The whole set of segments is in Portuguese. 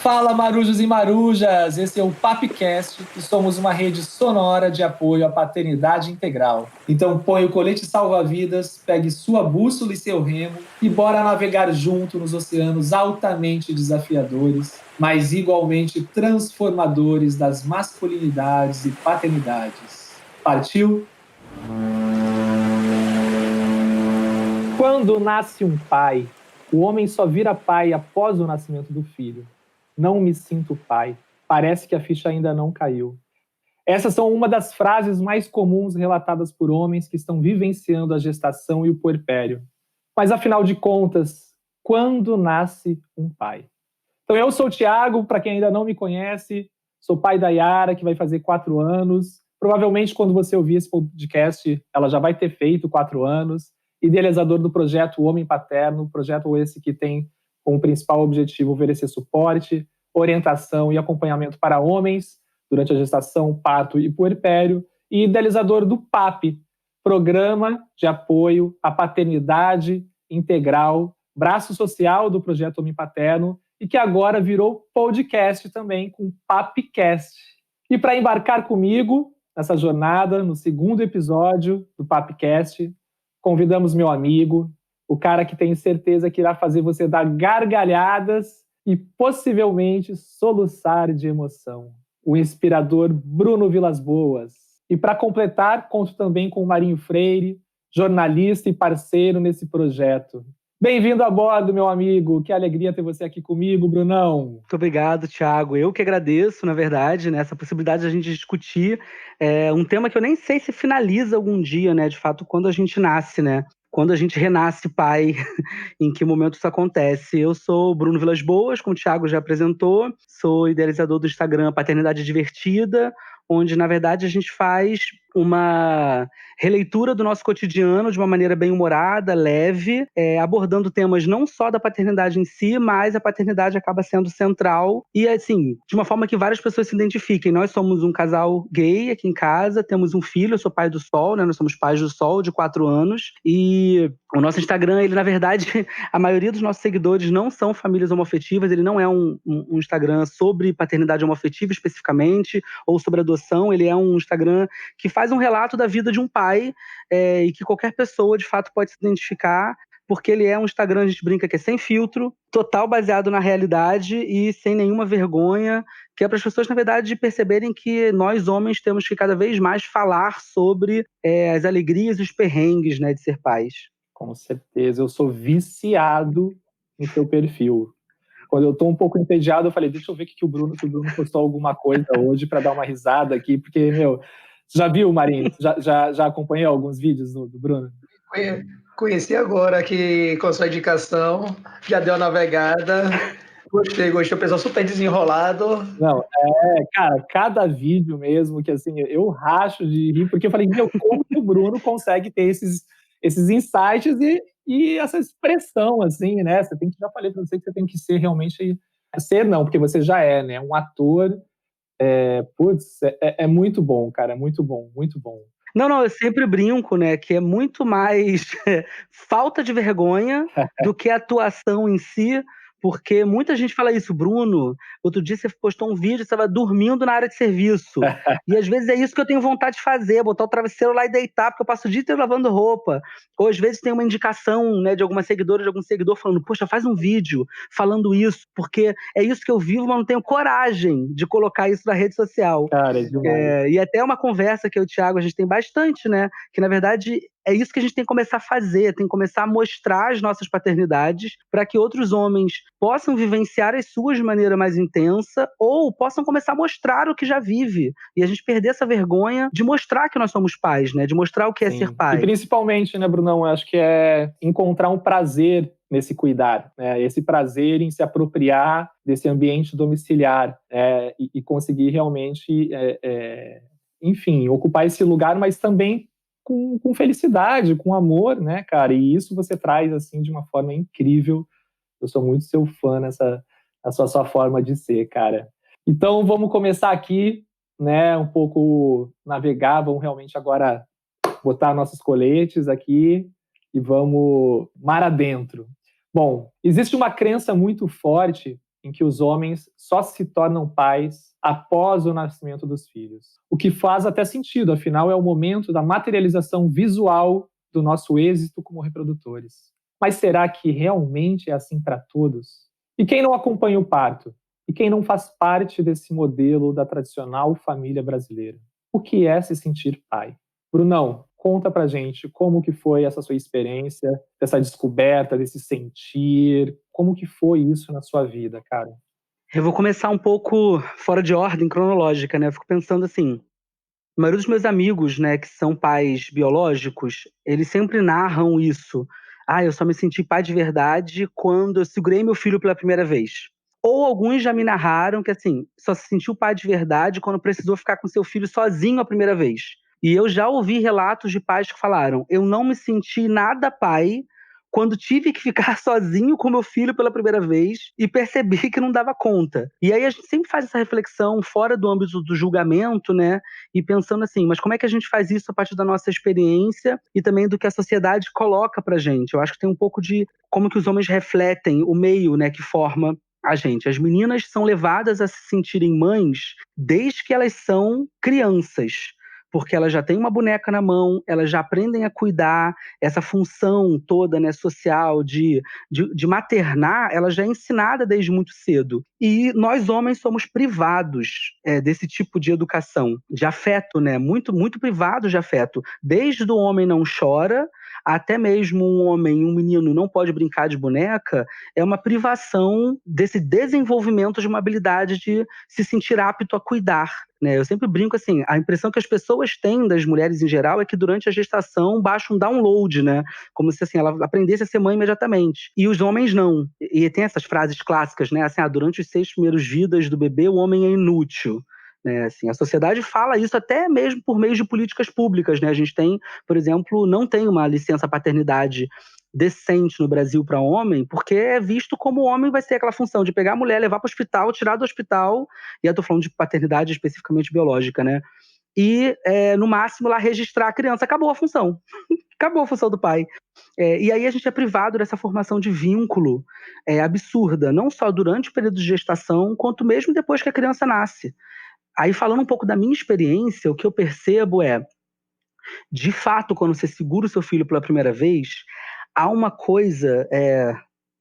Fala, marujos e marujas! Esse é o Papcast e somos uma rede sonora de apoio à paternidade integral. Então põe o colete salva-vidas, pegue sua bússola e seu remo e bora navegar junto nos oceanos altamente desafiadores, mas igualmente transformadores das masculinidades e paternidades. Partiu? Quando nasce um pai, o homem só vira pai após o nascimento do filho. Não me sinto pai. Parece que a ficha ainda não caiu. Essas são uma das frases mais comuns relatadas por homens que estão vivenciando a gestação e o puerpério. Mas, afinal de contas, quando nasce um pai? Então, eu sou o Thiago, para quem ainda não me conhece, sou pai da Yara, que vai fazer 4 anos. Provavelmente, quando você ouvir esse podcast, ela já vai ter feito 4 anos. Idealizador do projeto Homem Paterno, projeto esse que tem como principal objetivo oferecer suporte, orientação e acompanhamento para homens durante a gestação, parto e puerpério, e idealizador do PAP, Programa de Apoio à Paternidade Integral, braço social do projeto Homem Paterno, e que agora virou podcast também, com Papcast. E para embarcar comigo nessa jornada, no segundo episódio do Papcast, convidamos meu amigo, o cara que tenho certeza que irá fazer você dar gargalhadas e possivelmente soluçar de emoção. O inspirador Bruno Vilas Boas. E para completar, conto também com o Marinho Freire, jornalista e parceiro nesse projeto. Bem-vindo a bordo, meu amigo. Que alegria ter você aqui comigo, Brunão. Muito obrigado, Thiago. Eu que agradeço, na verdade, né, essa possibilidade de a gente discutir um tema que eu nem sei se finaliza algum dia, né, de fato, quando a gente nasce, né? Quando a gente renasce pai, em que momento isso acontece. Eu sou o Bruno Vilas Boas, como o Thiago já apresentou, sou idealizador do Instagram Paternidade Divertida, onde, na verdade, a gente faz uma releitura do nosso cotidiano de uma maneira bem humorada, leve, abordando temas não só da paternidade em si, mas a paternidade acaba sendo central e, assim, de uma forma que várias pessoas se identifiquem. Nós somos um casal gay aqui em casa, temos um filho, eu sou pai do Sol, né? Nós somos pais do Sol, de 4 anos, e o nosso Instagram, ele, na verdade, a maioria dos nossos seguidores não são famílias homoafetivas, ele não é um Instagram sobre paternidade homoafetiva especificamente, ou sobre adoção, ele é um Instagram que faz um relato da vida de um pai e que qualquer pessoa, de fato, pode se identificar, porque ele é um Instagram, a gente brinca que é sem filtro, total baseado na realidade e sem nenhuma vergonha, que é para as pessoas, na verdade, perceberem que nós, homens, temos que cada vez mais falar sobre as alegrias e os perrengues, né, de ser pais. Com certeza, eu sou viciado no seu perfil. Quando eu estou um pouco entediado, eu falei, deixa eu ver que o Bruno postou alguma coisa hoje para dar uma risada aqui, porque, meu, já viu, Marinho? Já acompanhou alguns vídeos do Bruno? Conheci agora aqui com a sua indicação, já deu a navegada, gostei, o pessoal super desenrolado. Não, cara, cada vídeo mesmo que, assim, eu racho de rir, porque eu falei, meu, como que o Bruno consegue ter esses insights e essa expressão, assim, né? Você tem que, já falei para você que você tem que ser realmente, ser não, porque você já é, né? Um ator, é muito bom, cara, muito bom, muito bom. Não, eu sempre brinco, né, que é muito mais falta de vergonha do que a atuação em si, porque muita gente fala isso, Bruno, outro dia você postou um vídeo, você estava dormindo na área de serviço, e às vezes é isso que eu tenho vontade de fazer, botar o travesseiro lá e deitar, porque eu passo o dia inteiro lavando roupa, ou às vezes tem uma indicação, né, de alguma seguidora, de algum seguidor falando, poxa, faz um vídeo falando isso, porque é isso que eu vivo, mas não tenho coragem de colocar isso na rede social. Cara, é demais. E até uma conversa que eu e o Thiago, a gente tem bastante, né? Que, na verdade, é isso que a gente tem que começar a fazer, tem que começar a mostrar as nossas paternidades para que outros homens possam vivenciar as suas de maneira mais intensa ou possam começar a mostrar o que já vive. E a gente perder essa vergonha de mostrar que nós somos pais, né? De mostrar o que é ser pai. E principalmente, né, Brunão, eu acho que é encontrar um prazer nesse cuidar, né? Esse prazer em se apropriar desse ambiente domiciliar e conseguir realmente, enfim, ocupar esse lugar, mas também com felicidade, com amor, né, cara? E isso você traz, assim, de uma forma incrível. Eu sou muito seu fã nessa sua forma de ser, cara. Então, vamos começar aqui, né, um pouco navegar, vamos realmente agora botar nossos coletes aqui e vamos mar adentro. Bom, existe uma crença muito forte em que os homens só se tornam pais após o nascimento dos filhos. O que faz até sentido, afinal é o momento da materialização visual do nosso êxito como reprodutores. Mas será que realmente é assim para todos? E quem não acompanha o parto? E quem não faz parte desse modelo da tradicional família brasileira? O que é se sentir pai? Brunão, conta pra gente como que foi essa sua experiência, dessa descoberta, desse sentir, como que foi isso na sua vida, cara? Eu vou começar um pouco fora de ordem cronológica, né? Eu fico pensando assim, a maioria dos meus amigos, né, que são pais biológicos, eles sempre narram isso. Ah, eu só me senti pai de verdade quando eu segurei meu filho pela primeira vez. Ou alguns já me narraram que, assim, só se sentiu pai de verdade quando precisou ficar com seu filho sozinho a primeira vez. E eu já ouvi relatos de pais que falaram: eu não me senti nada pai quando tive que ficar sozinho com meu filho pela primeira vez e percebi que não dava conta. E aí a gente sempre faz essa reflexão fora do âmbito do julgamento, né? E pensando assim, mas como é que a gente faz isso a partir da nossa experiência e também do que a sociedade coloca pra gente? Eu acho que tem um pouco de como que os homens refletem o meio, né, que forma a gente. As meninas são levadas a se sentirem mães desde que elas são crianças, porque elas já têm uma boneca na mão, elas já aprendem a cuidar, essa função toda, né, social de maternar, ela já é ensinada desde muito cedo. E nós homens somos privados desse tipo de educação, de afeto, né, muito, muito privados de afeto. Desde o homem não chora, até mesmo um menino não pode brincar de boneca, é uma privação desse desenvolvimento de uma habilidade de se sentir apto a cuidar. Né? Eu sempre brinco assim, a impressão que as pessoas têm das mulheres em geral é que durante a gestação baixa um download, né? Como se assim, ela aprendesse a ser mãe imediatamente. E os homens não. E tem essas frases clássicas, né? Assim, durante os 6 primeiros vidas do bebê, o homem é inútil. Né, assim, a sociedade fala isso até mesmo por meio de políticas públicas. Né? A gente tem, por exemplo, não tem uma licença paternidade decente no Brasil para homem, porque é visto como o homem vai ter aquela função de pegar a mulher, levar para o hospital, tirar do hospital, e eu estou falando de paternidade especificamente biológica, né? E, no máximo, lá registrar a criança. Acabou a função. Acabou a função do pai. E aí a gente é privado dessa formação de vínculo absurda, não só durante o período de gestação, quanto mesmo depois que a criança nasce. Aí, falando um pouco da minha experiência, o que eu percebo é, de fato, quando você segura o seu filho pela primeira vez, há uma coisa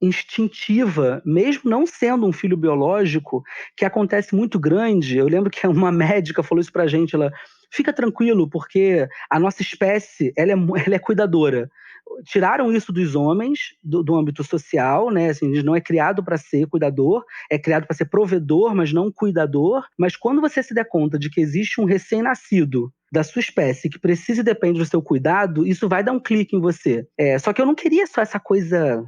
instintiva, mesmo não sendo um filho biológico, que acontece muito grande. Eu lembro que uma médica falou isso pra gente, ela, fica tranquilo, porque a nossa espécie, ela é cuidadora. Tiraram isso dos homens, do âmbito social, né? Assim, a gente não é criado para ser cuidador, é criado para ser provedor, mas não cuidador. Mas quando você se der conta de que existe um recém-nascido da sua espécie que precisa e depende do seu cuidado, isso vai dar um clique em você. Só que eu não queria só essa coisa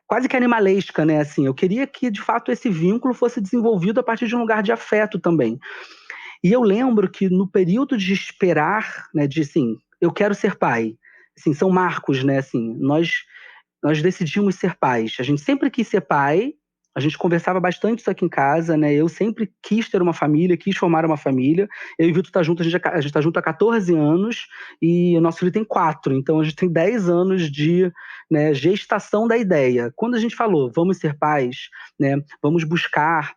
quase que animalesca, né? Assim, eu queria que, de fato, esse vínculo fosse desenvolvido a partir de um lugar de afeto também. E eu lembro que no período de esperar, né, de assim, eu quero ser pai, assim, são marcos, né, assim, nós decidimos ser pais. A gente sempre quis ser pai, a gente conversava bastante isso aqui em casa, né, eu sempre quis ter uma família, quis formar uma família. Eu e o Vitor tá junto, a gente tá junto há 14 anos e o nosso filho tem 4, então a gente tem 10 anos de, né, gestação da ideia. Quando a gente falou, vamos ser pais, né, vamos buscar,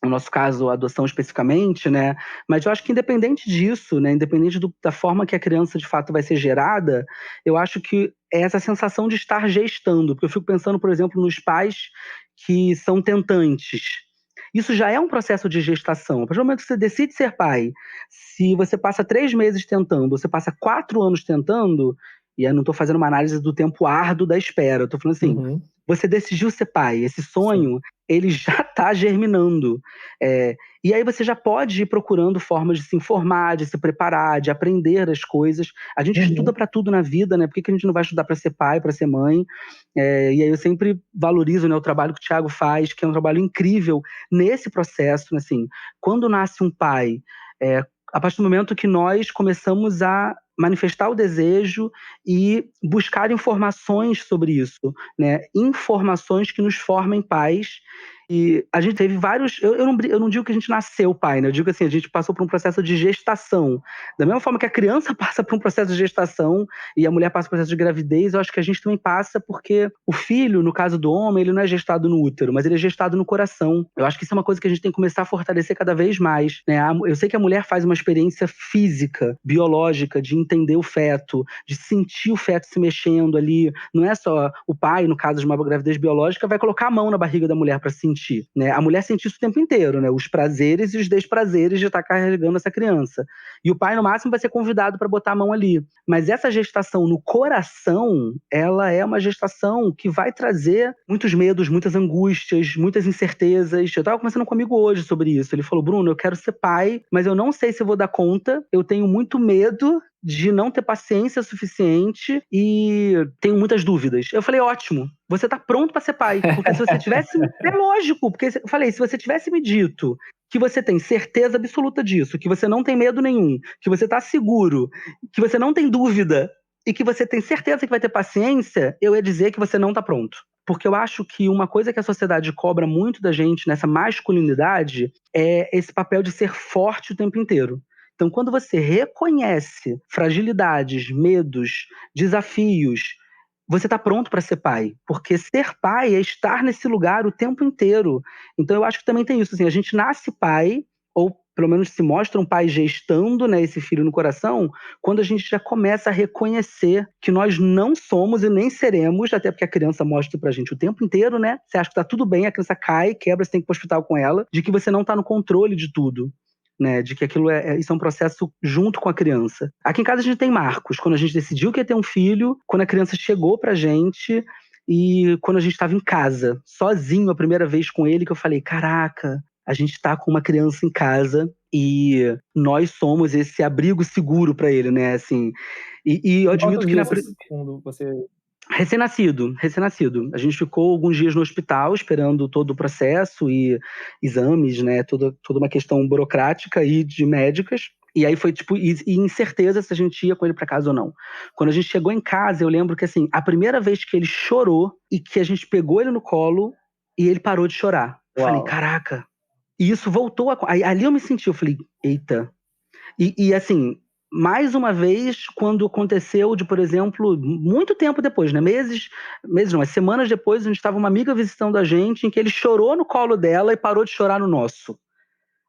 no nosso caso, a adoção especificamente, né? Mas eu acho que independente disso, né? Independente da forma que a criança de fato vai ser gerada, eu acho que é essa sensação de estar gestando. Porque eu fico pensando, por exemplo, nos pais que são tentantes. Isso já é um processo de gestação. A partir do momento que você decide ser pai, se você passa 3 meses tentando, você passa 4 anos tentando, e eu não estou fazendo uma análise do tempo árduo da espera, eu estou falando assim, você decidiu ser pai, esse sonho, ele já está germinando. E aí você já pode ir procurando formas de se informar, de se preparar, de aprender as coisas. A gente estuda para tudo na vida, né? Por que a gente não vai estudar para ser pai, para ser mãe? E aí eu sempre valorizo, né, o trabalho que o Thiago faz, que é um trabalho incrível nesse processo. Assim, quando nasce um pai, a partir do momento que nós começamos a manifestar o desejo e buscar informações sobre isso, né? Informações que nos formem pais. E a gente teve vários... Eu não digo que a gente nasceu pai, né? Eu digo assim, a gente passou por um processo de gestação. Da mesma forma que a criança passa por um processo de gestação e a mulher passa por um processo de gravidez, eu acho que a gente também passa porque o filho, no caso do homem, ele não é gestado no útero, mas ele é gestado no coração. Eu acho que isso é uma coisa que a gente tem que começar a fortalecer cada vez mais, né? Eu sei que a mulher faz uma experiência física, biológica, de entender o feto, de sentir o feto se mexendo ali. Não é só o pai, no caso de uma gravidez biológica, vai colocar a mão na barriga da mulher para sentir, né? A mulher sente isso o tempo inteiro, né? Os prazeres e os desprazeres de estar carregando essa criança. E o pai, no máximo, vai ser convidado para botar a mão ali. Mas essa gestação no coração, ela é uma gestação que vai trazer muitos medos, muitas angústias, muitas incertezas. Eu estava conversando com um amigo hoje sobre isso. Ele falou, Bruno, eu quero ser pai, mas eu não sei se eu vou dar conta. Eu tenho muito medo de não ter paciência suficiente e tenho muitas dúvidas. Eu falei, ótimo, você tá pronto para ser pai. Porque se você tivesse... É lógico, porque eu falei, se você tivesse me dito que você tem certeza absoluta disso, que você não tem medo nenhum, que você tá seguro, que você não tem dúvida e que você tem certeza que vai ter paciência, eu ia dizer que você não tá pronto. Porque eu acho que uma coisa que a sociedade cobra muito da gente nessa masculinidade é esse papel de ser forte o tempo inteiro. Então, quando você reconhece fragilidades, medos, desafios, você está pronto para ser pai. Porque ser pai é estar nesse lugar o tempo inteiro. Então, eu acho que também tem isso. Assim, a gente nasce pai, ou pelo menos se mostra um pai gestando, né, esse filho no coração, quando a gente já começa a reconhecer que nós não somos e nem seremos, até porque a criança mostra pra gente o tempo inteiro, né? Você acha que tá tudo bem, a criança cai, quebra, você tem que ir pro hospital com ela, de que você não tá no controle de tudo. Né, de que aquilo isso é um processo junto com a criança. Aqui em casa a gente tem marcos, quando a gente decidiu que ia ter um filho, quando a criança chegou pra gente e quando a gente estava em casa, sozinho a primeira vez com ele, que eu falei, caraca, a gente tá com uma criança em casa e nós somos esse abrigo seguro pra ele, né, assim. E eu admito que quando você... Recém-nascido. A gente ficou alguns dias no hospital esperando todo o processo e exames, né? Toda uma questão burocrática e de médicas. E aí foi tipo, e incerteza se a gente ia com ele pra casa ou não. Quando a gente chegou em casa, eu lembro que assim, a primeira vez que ele chorou e que a gente pegou ele no colo e ele parou de chorar. Eu falei, caraca. E isso voltou ali eu me senti, eu falei, eita. E assim, mais uma vez, quando aconteceu de, por exemplo, muito tempo depois, né? Meses não, mas semanas depois, a gente estava uma amiga visitando a gente, em que ele chorou no colo dela e parou de chorar no nosso.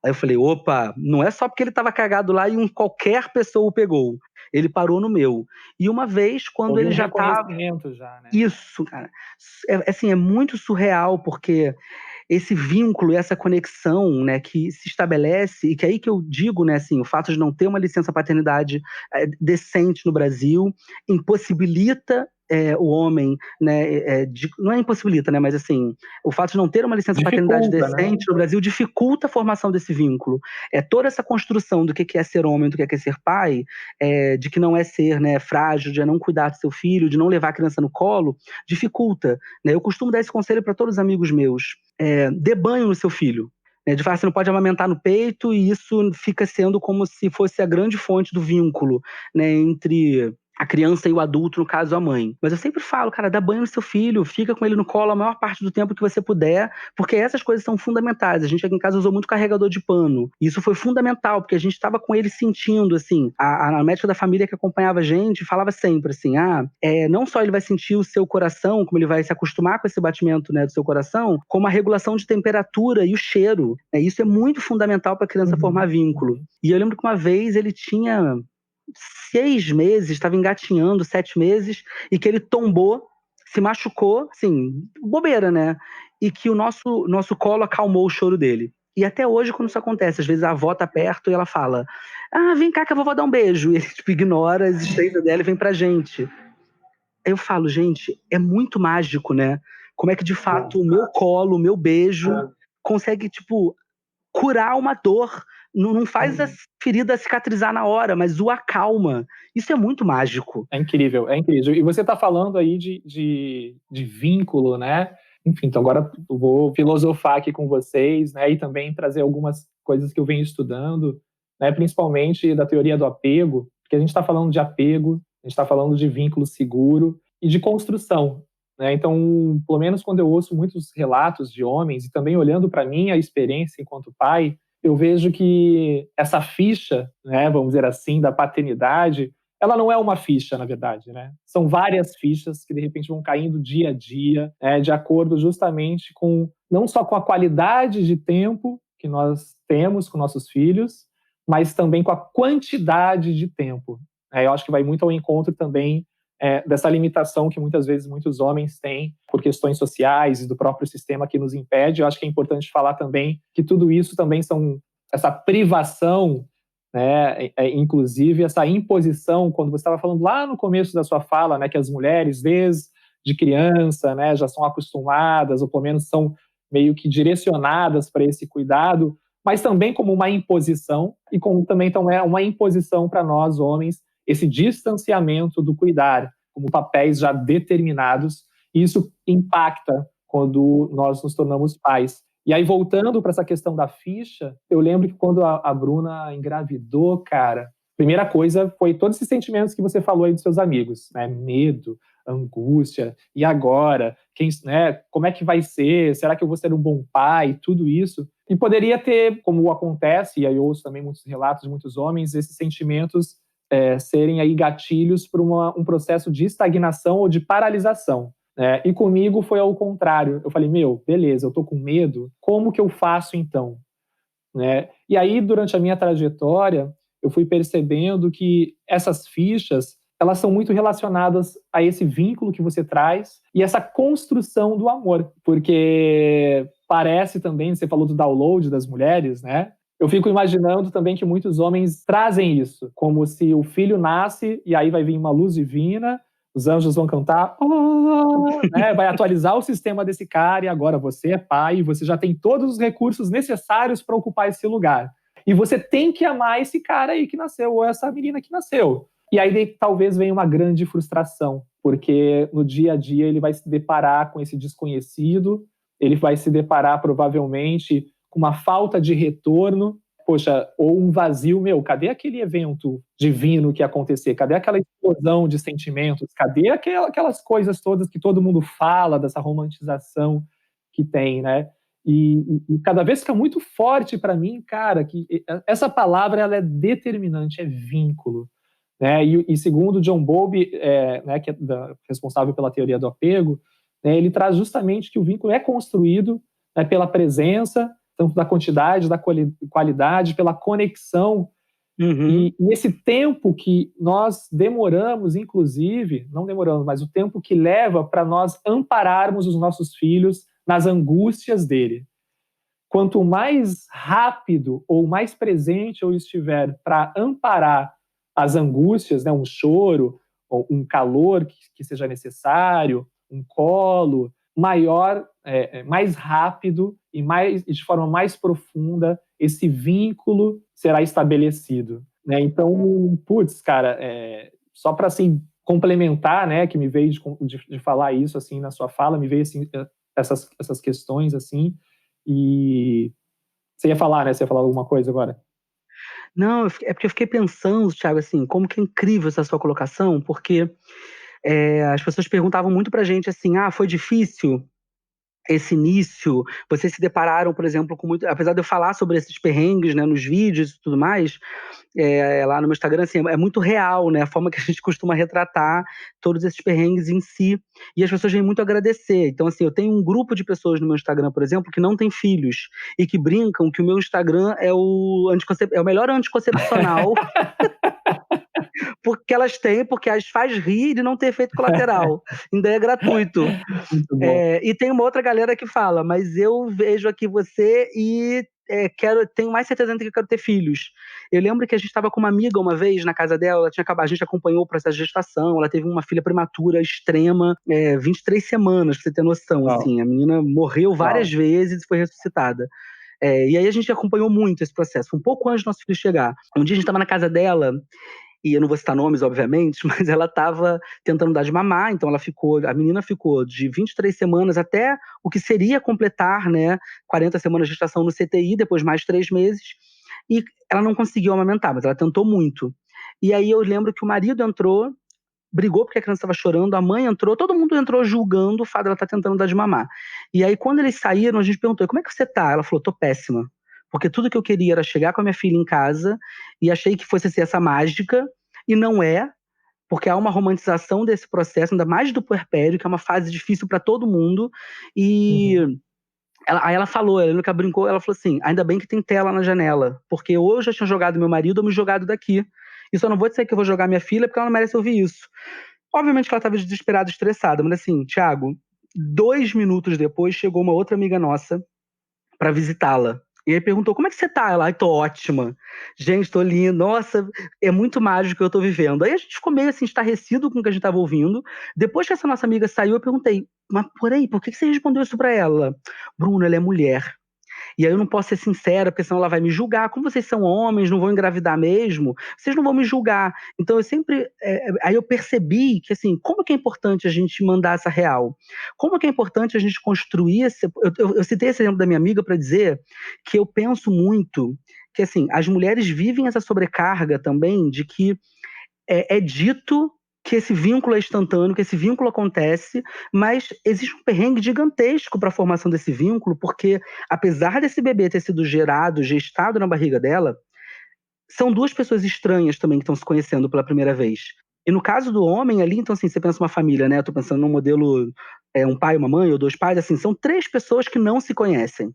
Aí eu falei, opa, não é só porque ele estava cagado lá e qualquer pessoa o pegou. Ele parou no meu. E uma vez, quando ele já estava... já, né? Isso, cara. Assim, é muito surreal, porque esse vínculo, essa conexão, né, que se estabelece, e que aí que eu digo, né, assim, o fato de não ter uma licença paternidade decente no Brasil impossibilita o homem, né, não é impossibilita, né, mas assim, o fato de não ter uma licença paternidade decente, né, no Brasil dificulta a formação desse vínculo. Toda essa construção do que é ser homem, do que é ser pai, de que não é ser, né, frágil, de não cuidar do seu filho, de não levar a criança no colo, dificulta, né? Eu costumo dar esse conselho para todos os amigos meus. Dê banho no seu filho. Né? De fato, você não pode amamentar no peito e isso fica sendo como se fosse a grande fonte do vínculo, né, entre a criança e o adulto, no caso a mãe. Mas eu sempre falo, cara, dá banho no seu filho, fica com ele no colo a maior parte do tempo que você puder, porque essas coisas são fundamentais. A gente aqui em casa usou muito carregador de pano. E isso foi fundamental, porque a gente estava com ele sentindo, assim, a médica da família que acompanhava a gente falava sempre assim, não só ele vai sentir o seu coração, como ele vai se acostumar com esse batimento, né, do seu coração, como a regulação de temperatura e o cheiro. Isso é muito fundamental para a criança formar vínculo. E eu lembro que uma vez ele tinha 6 meses, estava engatinhando, 7 meses, e que ele tombou, se machucou, assim, bobeira, né? E que o nosso colo acalmou o choro dele. E até hoje, quando isso acontece, às vezes a avó tá perto e ela fala, vem cá que a vovó dá um beijo. E ele, tipo, ignora a existência dela e vem pra gente. Aí eu falo, gente, é muito mágico, né? Como é que, de fato, o meu colo, o meu beijo, consegue, tipo, curar uma dor. Não faz a ferida cicatrizar na hora, mas o acalma. Isso é muito mágico. É incrível, é incrível. E você está falando aí de vínculo, né? Enfim, então agora eu vou filosofar aqui com vocês, né? E também trazer algumas coisas que eu venho estudando, né? Principalmente da teoria do apego, porque a gente está falando de apego, a gente está falando de vínculo seguro e de construção. né? Então, pelo menos quando eu ouço muitos relatos de homens, e também olhando para mim a experiência enquanto pai, eu vejo que essa ficha, né, vamos dizer assim, da paternidade, ela não é uma ficha, na verdade, né? São várias fichas que, de repente, vão caindo dia a dia, né, de acordo justamente com, não só com a qualidade de tempo que nós temos com nossos filhos, mas também com a quantidade de tempo. Eu acho que vai muito ao encontro também dessa limitação que muitas vezes muitos homens têm por questões sociais e do próprio sistema que nos impede. Eu acho que é importante falar também que tudo isso também são essa privação, né, inclusive essa imposição, quando você estava falando lá no começo da sua fala, né, que as mulheres desde criança, né, já são acostumadas, ou pelo menos são meio que direcionadas para esse cuidado, mas também como uma imposição, e como também então é uma imposição para nós homens, esse distanciamento do cuidar, como papéis já determinados, e isso impacta quando nós nos tornamos pais. E aí, voltando para essa questão da ficha, eu lembro que quando a Bruna engravidou, cara, a primeira coisa foi todos esses sentimentos que você falou aí dos seus amigos, né? Medo, angústia, e agora? Né? Como é que vai ser? Será que eu vou ser um bom pai? Tudo isso. E poderia ter, como acontece, e aí eu ouço também muitos relatos de muitos homens, esses sentimentos serem aí gatilhos para um processo de estagnação ou de paralisação. E comigo foi ao contrário. Eu falei, beleza, eu tô com medo, como que eu faço então? E aí, durante a minha trajetória, eu fui percebendo que essas fichas, elas são muito relacionadas a esse vínculo que você traz e essa construção do amor. Porque parece também, você falou do download das mulheres, né? Eu fico imaginando também que muitos homens trazem isso, como se o filho nasce e aí vai vir uma luz divina, os anjos vão cantar, né? Vai atualizar o sistema desse cara e agora você é pai, você já tem todos os recursos necessários para ocupar esse lugar. E você tem que amar esse cara aí que nasceu, ou essa menina que nasceu. E aí talvez venha uma grande frustração, porque no dia a dia ele vai se deparar com esse desconhecido, ele vai se deparar provavelmente com uma falta de retorno, poxa, ou um vazio, cadê aquele evento divino que ia acontecer? Cadê aquela explosão de sentimentos? Cadê aquelas coisas todas que todo mundo fala, dessa romantização que tem, né? E cada vez fica muito forte para mim, cara, que essa palavra ela é determinante, é vínculo. Né? E segundo John Bowlby, né, que é responsável pela teoria do apego, né, ele traz justamente que o vínculo é construído, né, pela presença, tanto da quantidade, da qualidade, pela conexão. E esse tempo que nós demoramos, inclusive, não demoramos, mas o tempo que leva para nós ampararmos os nossos filhos nas angústias dele. Quanto mais rápido ou mais presente eu estiver para amparar as angústias, né, um choro, ou um calor que seja necessário, um colo, maior, mais rápido e de forma mais profunda esse vínculo será estabelecido. Né? Então, cara, só para assim, complementar, né, que me veio de falar isso assim na sua fala, me veio assim, essas questões assim, e você ia falar, né? Você ia falar alguma coisa agora? Não, é porque eu fiquei pensando, Thiago, assim, como que é incrível essa sua colocação, porque as pessoas perguntavam muito pra gente assim, foi difícil esse início? Vocês se depararam, por exemplo, com muito... Apesar de eu falar sobre esses perrengues, né, nos vídeos e tudo mais, lá no meu Instagram, assim, é muito real, né, a forma que a gente costuma retratar todos esses perrengues em si, e as pessoas vêm muito agradecer. Então, assim, eu tenho um grupo de pessoas no meu Instagram, por exemplo, que não tem filhos, e que brincam que o meu Instagram é o melhor anticoncepcional porque elas têm, porque as faz rir de não ter efeito colateral. Ainda é gratuito. Muito bom. E tem uma outra galera que fala, mas eu vejo aqui você e tenho mais certeza ainda que eu quero ter filhos. Eu lembro que a gente estava com uma amiga uma vez na casa dela, a gente acompanhou o processo de gestação, ela teve uma filha prematura extrema, 23 semanas, pra você ter noção, assim. A menina morreu várias vezes e foi ressuscitada. E aí a gente acompanhou muito esse processo. Foi um pouco antes do nosso filho chegar. Um dia a gente estava na casa dela, e eu não vou citar nomes, obviamente, mas ela estava tentando dar de mamar, então a menina ficou de 23 semanas até o que seria completar, né, 40 semanas de gestação no CTI, depois mais 3 meses, e ela não conseguiu amamentar, mas ela tentou muito. E aí eu lembro que o marido entrou brigou porque a criança estava chorando, a mãe entrou, todo mundo entrou julgando o fato dela estar tentando dar de mamar. E aí, quando eles saíram, a gente perguntou, como é que você tá? Ela falou, tô péssima. Porque tudo que eu queria era chegar com a minha filha em casa e achei que fosse ser essa mágica, e não é, porque há uma romantização desse processo, ainda mais do puerpério, que é uma fase difícil para todo mundo, e... Aí ela falou, ela nunca brincou, ela falou assim, ainda bem que tem tela na janela, porque ou eu já tinha jogado meu marido ou me jogado daqui. E só não vou dizer que eu vou jogar minha filha porque ela não merece ouvir isso. Obviamente que ela estava desesperada, estressada, mas assim, Thiago, 2 minutos depois chegou uma outra amiga nossa para visitá-la. E aí perguntou, como é que você tá? Ela, ai, tô ótima. Gente, tô linda. Nossa, é muito mágico o que eu tô vivendo. Aí a gente ficou meio assim, estarrecido com o que a gente tava ouvindo. Depois que essa nossa amiga saiu, eu perguntei, mas porém, por que você respondeu isso pra ela? Bruno, ela é mulher. E aí eu não posso ser sincera, porque senão ela vai me julgar. Como vocês são homens, não vão engravidar mesmo, vocês não vão me julgar. Então eu sempre... aí eu percebi que, assim, como que é importante a gente mandar essa real? Como que é importante a gente construir esse... Eu citei esse exemplo da minha amiga para dizer que eu penso muito que, assim, as mulheres vivem essa sobrecarga também de que é dito que esse vínculo é instantâneo, que esse vínculo acontece, mas existe um perrengue gigantesco para a formação desse vínculo, porque apesar desse bebê ter sido gerado, gestado na barriga dela, são 2 pessoas estranhas também que estão se conhecendo pela primeira vez. E no caso do homem ali, então assim, você pensa uma família, né? Eu tô pensando num modelo, um pai, uma mãe ou 2 pais, assim, são 3 pessoas que não se conhecem.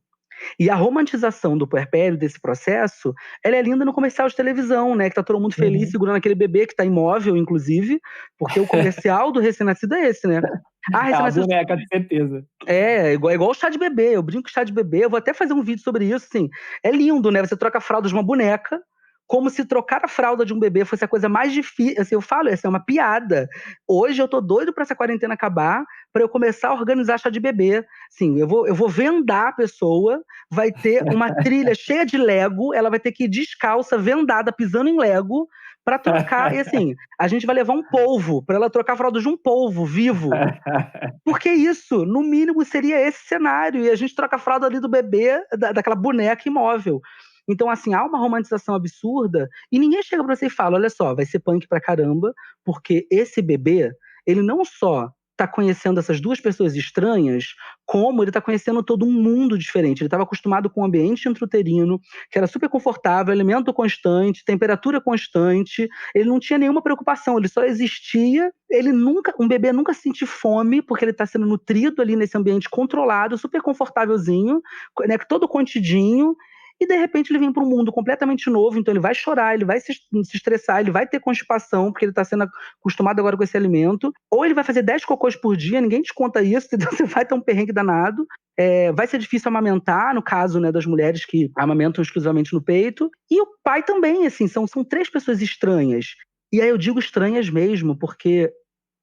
E a romantização do puerpério, desse processo, ela é linda no comercial de televisão, né? Que tá todo mundo feliz segurando aquele bebê que tá imóvel, inclusive, porque o comercial do recém-nascido é esse, né? Ah, É uma recém-nascido... boneca, de certeza. igual o chá de bebê. Eu brinco com chá de bebê. Eu vou até fazer um vídeo sobre isso, assim. É lindo, né? Você troca a fralda de uma boneca, como se trocar a fralda de um bebê fosse a coisa mais difícil. Assim, eu falo, essa é uma piada. Hoje eu tô doido pra essa quarentena acabar, pra eu começar a organizar chá de bebê. Sim, eu vou vendar a pessoa, vai ter uma trilha cheia de Lego, ela vai ter que ir descalça, vendada, pisando em Lego, pra trocar. E assim, a gente vai levar um polvo, pra ela trocar a fralda de um polvo vivo. Porque isso, no mínimo, seria esse cenário. E a gente troca a fralda ali do bebê, daquela boneca imóvel. Então, assim, há uma romantização absurda e ninguém chega pra você e fala, olha só, vai ser punk pra caramba, porque esse bebê, ele não só tá conhecendo essas 2 pessoas estranhas, como ele tá conhecendo todo um mundo diferente. Ele estava acostumado com um ambiente intrauterino, que era super confortável, alimento constante, temperatura constante, ele não tinha nenhuma preocupação, ele só existia, um bebê nunca sente fome, porque ele tá sendo nutrido ali nesse ambiente controlado, super confortávelzinho, né, todo contidinho, e de repente ele vem para um mundo completamente novo, então ele vai chorar, ele vai se estressar, ele vai ter constipação, porque ele está sendo acostumado agora com esse alimento, ou ele vai fazer 10 cocôs por dia, ninguém te conta isso, então você vai ter um perrengue danado, vai ser difícil amamentar, no caso, né, das mulheres que amamentam exclusivamente no peito, e o pai também, assim, são 3 pessoas estranhas, e aí eu digo estranhas mesmo, porque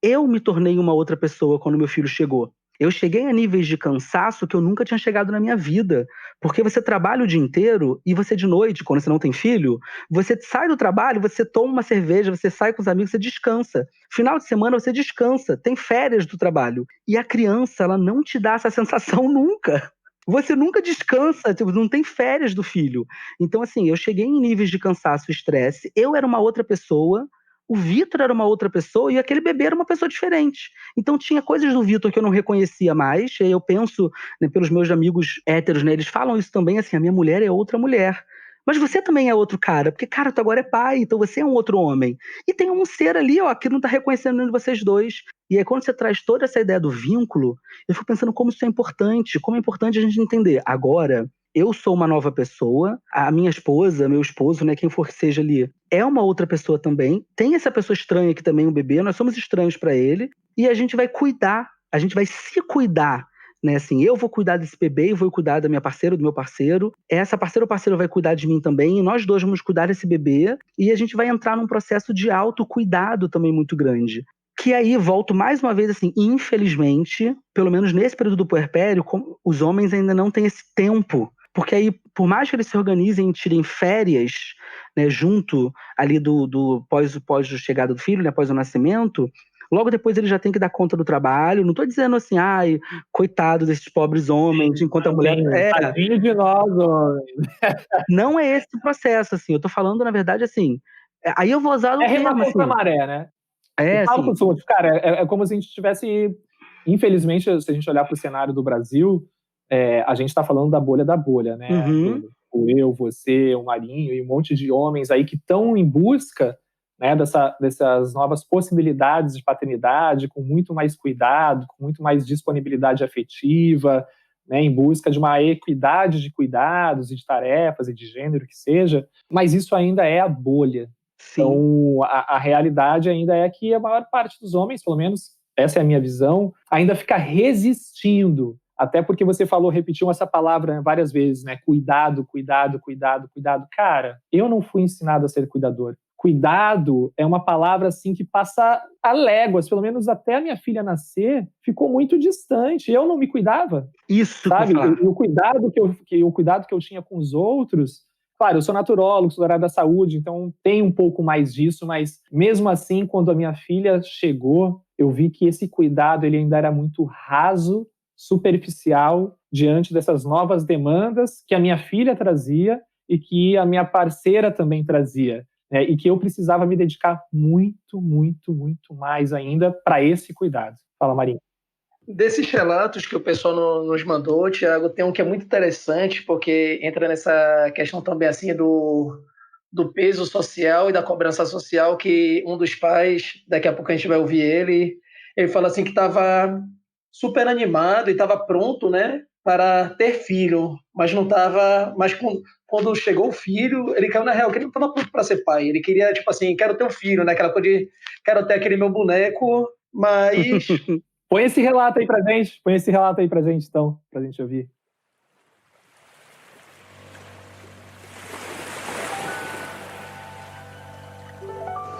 eu me tornei uma outra pessoa quando meu filho chegou. Eu cheguei a níveis de cansaço que eu nunca tinha chegado na minha vida. Porque você trabalha o dia inteiro e você de noite, quando você não tem filho, você sai do trabalho, você toma uma cerveja, você sai com os amigos, você descansa. Final de semana você descansa, tem férias do trabalho. E a criança, ela não te dá essa sensação nunca. Você nunca descansa, tipo, não tem férias do filho. Então, assim, eu cheguei em níveis de cansaço e estresse, eu era uma outra pessoa, o Vitor era uma outra pessoa e aquele bebê era uma pessoa diferente. Então tinha coisas do Vitor que eu não reconhecia mais. E eu penso, né, pelos meus amigos héteros, né, eles falam isso também, assim, a minha mulher é outra mulher. Mas você também é outro cara, porque, cara, tu agora é pai, então você é um outro homem. E tem um ser ali, ó, que não tá reconhecendo nenhum de vocês dois. E aí quando você traz toda essa ideia do vínculo, eu fico pensando como isso é importante, como é importante a gente entender. Agora, eu sou uma nova pessoa, a minha esposa, meu esposo, né, quem for que seja ali, é uma outra pessoa também. Tem essa pessoa estranha aqui também, um bebê, nós somos estranhos para ele, e a gente vai cuidar, a gente vai se cuidar, né, assim, eu vou cuidar desse bebê, eu vou cuidar da minha parceira, do meu parceiro, essa parceira ou parceiro vai cuidar de mim também, e nós 2 vamos cuidar desse bebê, e a gente vai entrar num processo de autocuidado também muito grande. Que aí, volto mais uma vez, assim, infelizmente, pelo menos nesse período do puerpério, os homens ainda não têm esse tempo. Porque aí, por mais que eles se organizem e tirem férias, né, junto ali do pós a chegada do filho, né, após o nascimento, logo depois ele já tem que dar conta do trabalho. Não estou dizendo assim, ai, coitado desses pobres homens, enquanto a mulher... Tadinho de nós, homens. Não é esse o processo, assim. Eu estou falando, na verdade, assim... Aí eu vou usar o termo, remar contra a assim... maré, né? Eu falo com Assim, os outros, cara, é como se a gente tivesse, infelizmente, se a gente olhar para o cenário do Brasil, a gente está falando da bolha, né, uhum, Bruno? Eu, você, o Marinho e um monte de homens aí que estão em busca, né, dessas novas possibilidades de paternidade, com muito mais cuidado, com muito mais disponibilidade afetiva, né, em busca de uma equidade de cuidados e de tarefas e de gênero que seja, mas isso ainda é a bolha. sim. Então, a realidade ainda é que a maior parte dos homens, pelo menos essa é a minha visão, ainda fica resistindo. Até porque você falou, repetiu essa palavra várias vezes, né? Cuidado, cuidado, cuidado, cuidado. Cara, eu não fui ensinado a ser cuidador. Cuidado é uma palavra assim que passa a léguas, pelo menos até a minha filha nascer, ficou muito distante. Eu não me cuidava, Isso que eu ia sabe? falar. O cuidado que eu tinha com os outros. Claro, eu sou naturólogo, sou da área da saúde, então tem um pouco mais disso, mas mesmo assim, quando a minha filha chegou, eu vi que esse cuidado ele ainda era muito raso, superficial, diante dessas novas demandas que a minha filha trazia e que a minha parceira também trazia, né? E que eu precisava me dedicar muito, muito, muito mais ainda para esse cuidado. Fala, Marinho. Desses relatos que o pessoal nos mandou, Tiago, tem um que é muito interessante, porque entra nessa questão também assim do peso social e da cobrança social, que um dos pais, daqui a pouco a gente vai ouvir ele fala assim que estava super animado e estava pronto, né, para ter filho, mas não estava, quando chegou o filho, ele caiu na real, que ele não estava pronto para ser pai, ele queria, tipo assim, quero ter um filho, né, aquela coisa de, quero ter aquele meu boneco, mas Põe esse relato aí pra gente, então, pra gente ouvir.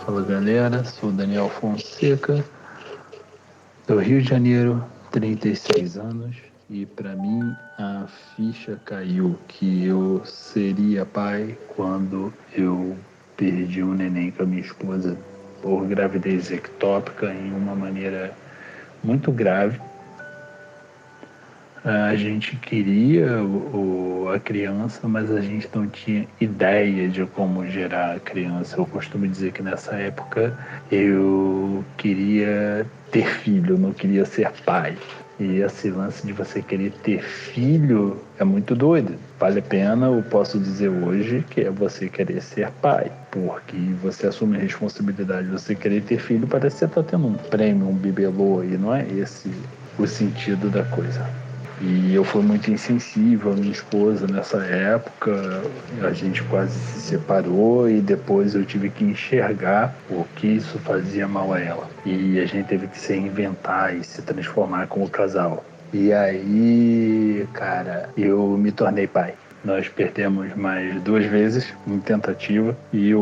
Fala galera, sou Daniel Fonseca, do Rio de Janeiro, 36 anos, e para mim a ficha caiu que eu seria pai quando eu perdi um neném com a minha esposa por gravidez ectópica em uma maneira muito grave. A gente queria a criança, mas a gente não tinha ideia de como gerar a criança. Eu costumo dizer que nessa época eu queria ter filho, não queria ser pai. E esse lance de você querer ter filho é muito doido. Vale a pena, eu posso dizer hoje, que é você querer ser pai. Porque você assume a responsabilidade de você querer ter filho, parece que você está tendo um prêmio, um bibelô, e não é esse o sentido da coisa. E eu fui muito insensível à minha esposa nessa época, a gente quase se separou e depois eu tive que enxergar o que isso fazia mal a ela. E a gente teve que se reinventar e se transformar como casal. E aí, cara, eu me tornei pai. Nós perdemos mais 2 vezes em tentativa e o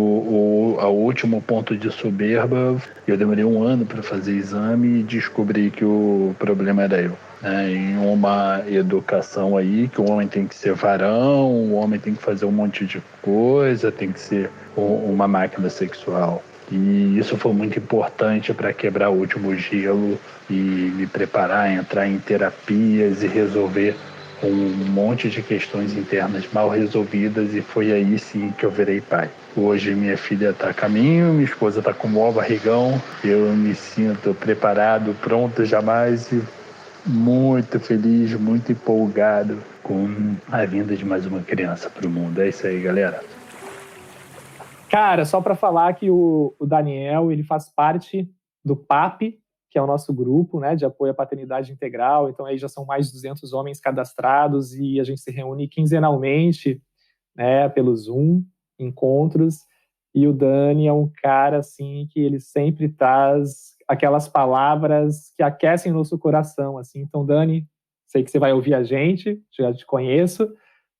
último ponto de soberba, eu demorei 1 ano para fazer exame e descobri que o problema era eu. Em uma educação aí que o homem tem que ser varão, o homem tem que fazer um monte de coisa, tem que ser uma máquina sexual. E isso foi muito importante para quebrar o último gelo e me preparar, entrar em terapias e resolver um monte de questões internas mal resolvidas, e foi aí sim que eu virei pai. Hoje minha filha está a caminho, minha esposa está com o maior barrigão, eu me sinto preparado, pronto jamais e muito feliz, muito empolgado com a vinda de mais uma criança para o mundo. É isso aí, galera. Cara, só para falar que o Daniel, ele faz parte do PAP, que é o nosso grupo, né, de apoio à paternidade integral. Então aí já são mais de 200 homens cadastrados e a gente se reúne quinzenalmente, né, pelo Zoom, encontros. E o Dani é um cara assim que ele sempre traz aquelas palavras que aquecem nosso coração, assim. Então, Dani, sei que você vai ouvir a gente, já te conheço.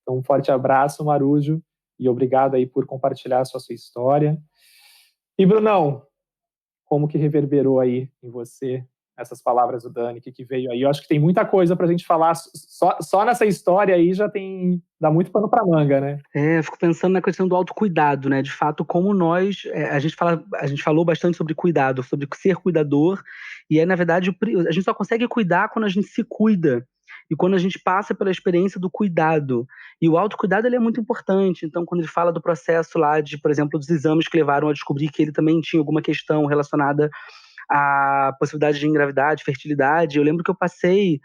Então, um forte abraço, Marujo, e obrigado aí por compartilhar a sua história. E, Brunão, como que reverberou aí em você essas palavras do Dani, que veio aí? Eu acho que tem muita coisa pra gente falar, só nessa história aí já dá muito pano pra manga, né? Eu fico pensando na questão do autocuidado, né? De fato, como nós, a gente falou bastante sobre cuidado, sobre ser cuidador, e na verdade, a gente só consegue cuidar quando a gente se cuida, e quando a gente passa pela experiência do cuidado. E o autocuidado, ele é muito importante. Então, quando ele fala do processo lá de, por exemplo, dos exames que levaram a descobrir que ele também tinha alguma questão relacionada a possibilidade de engravidar, de fertilidade. Eu lembro que eu passei...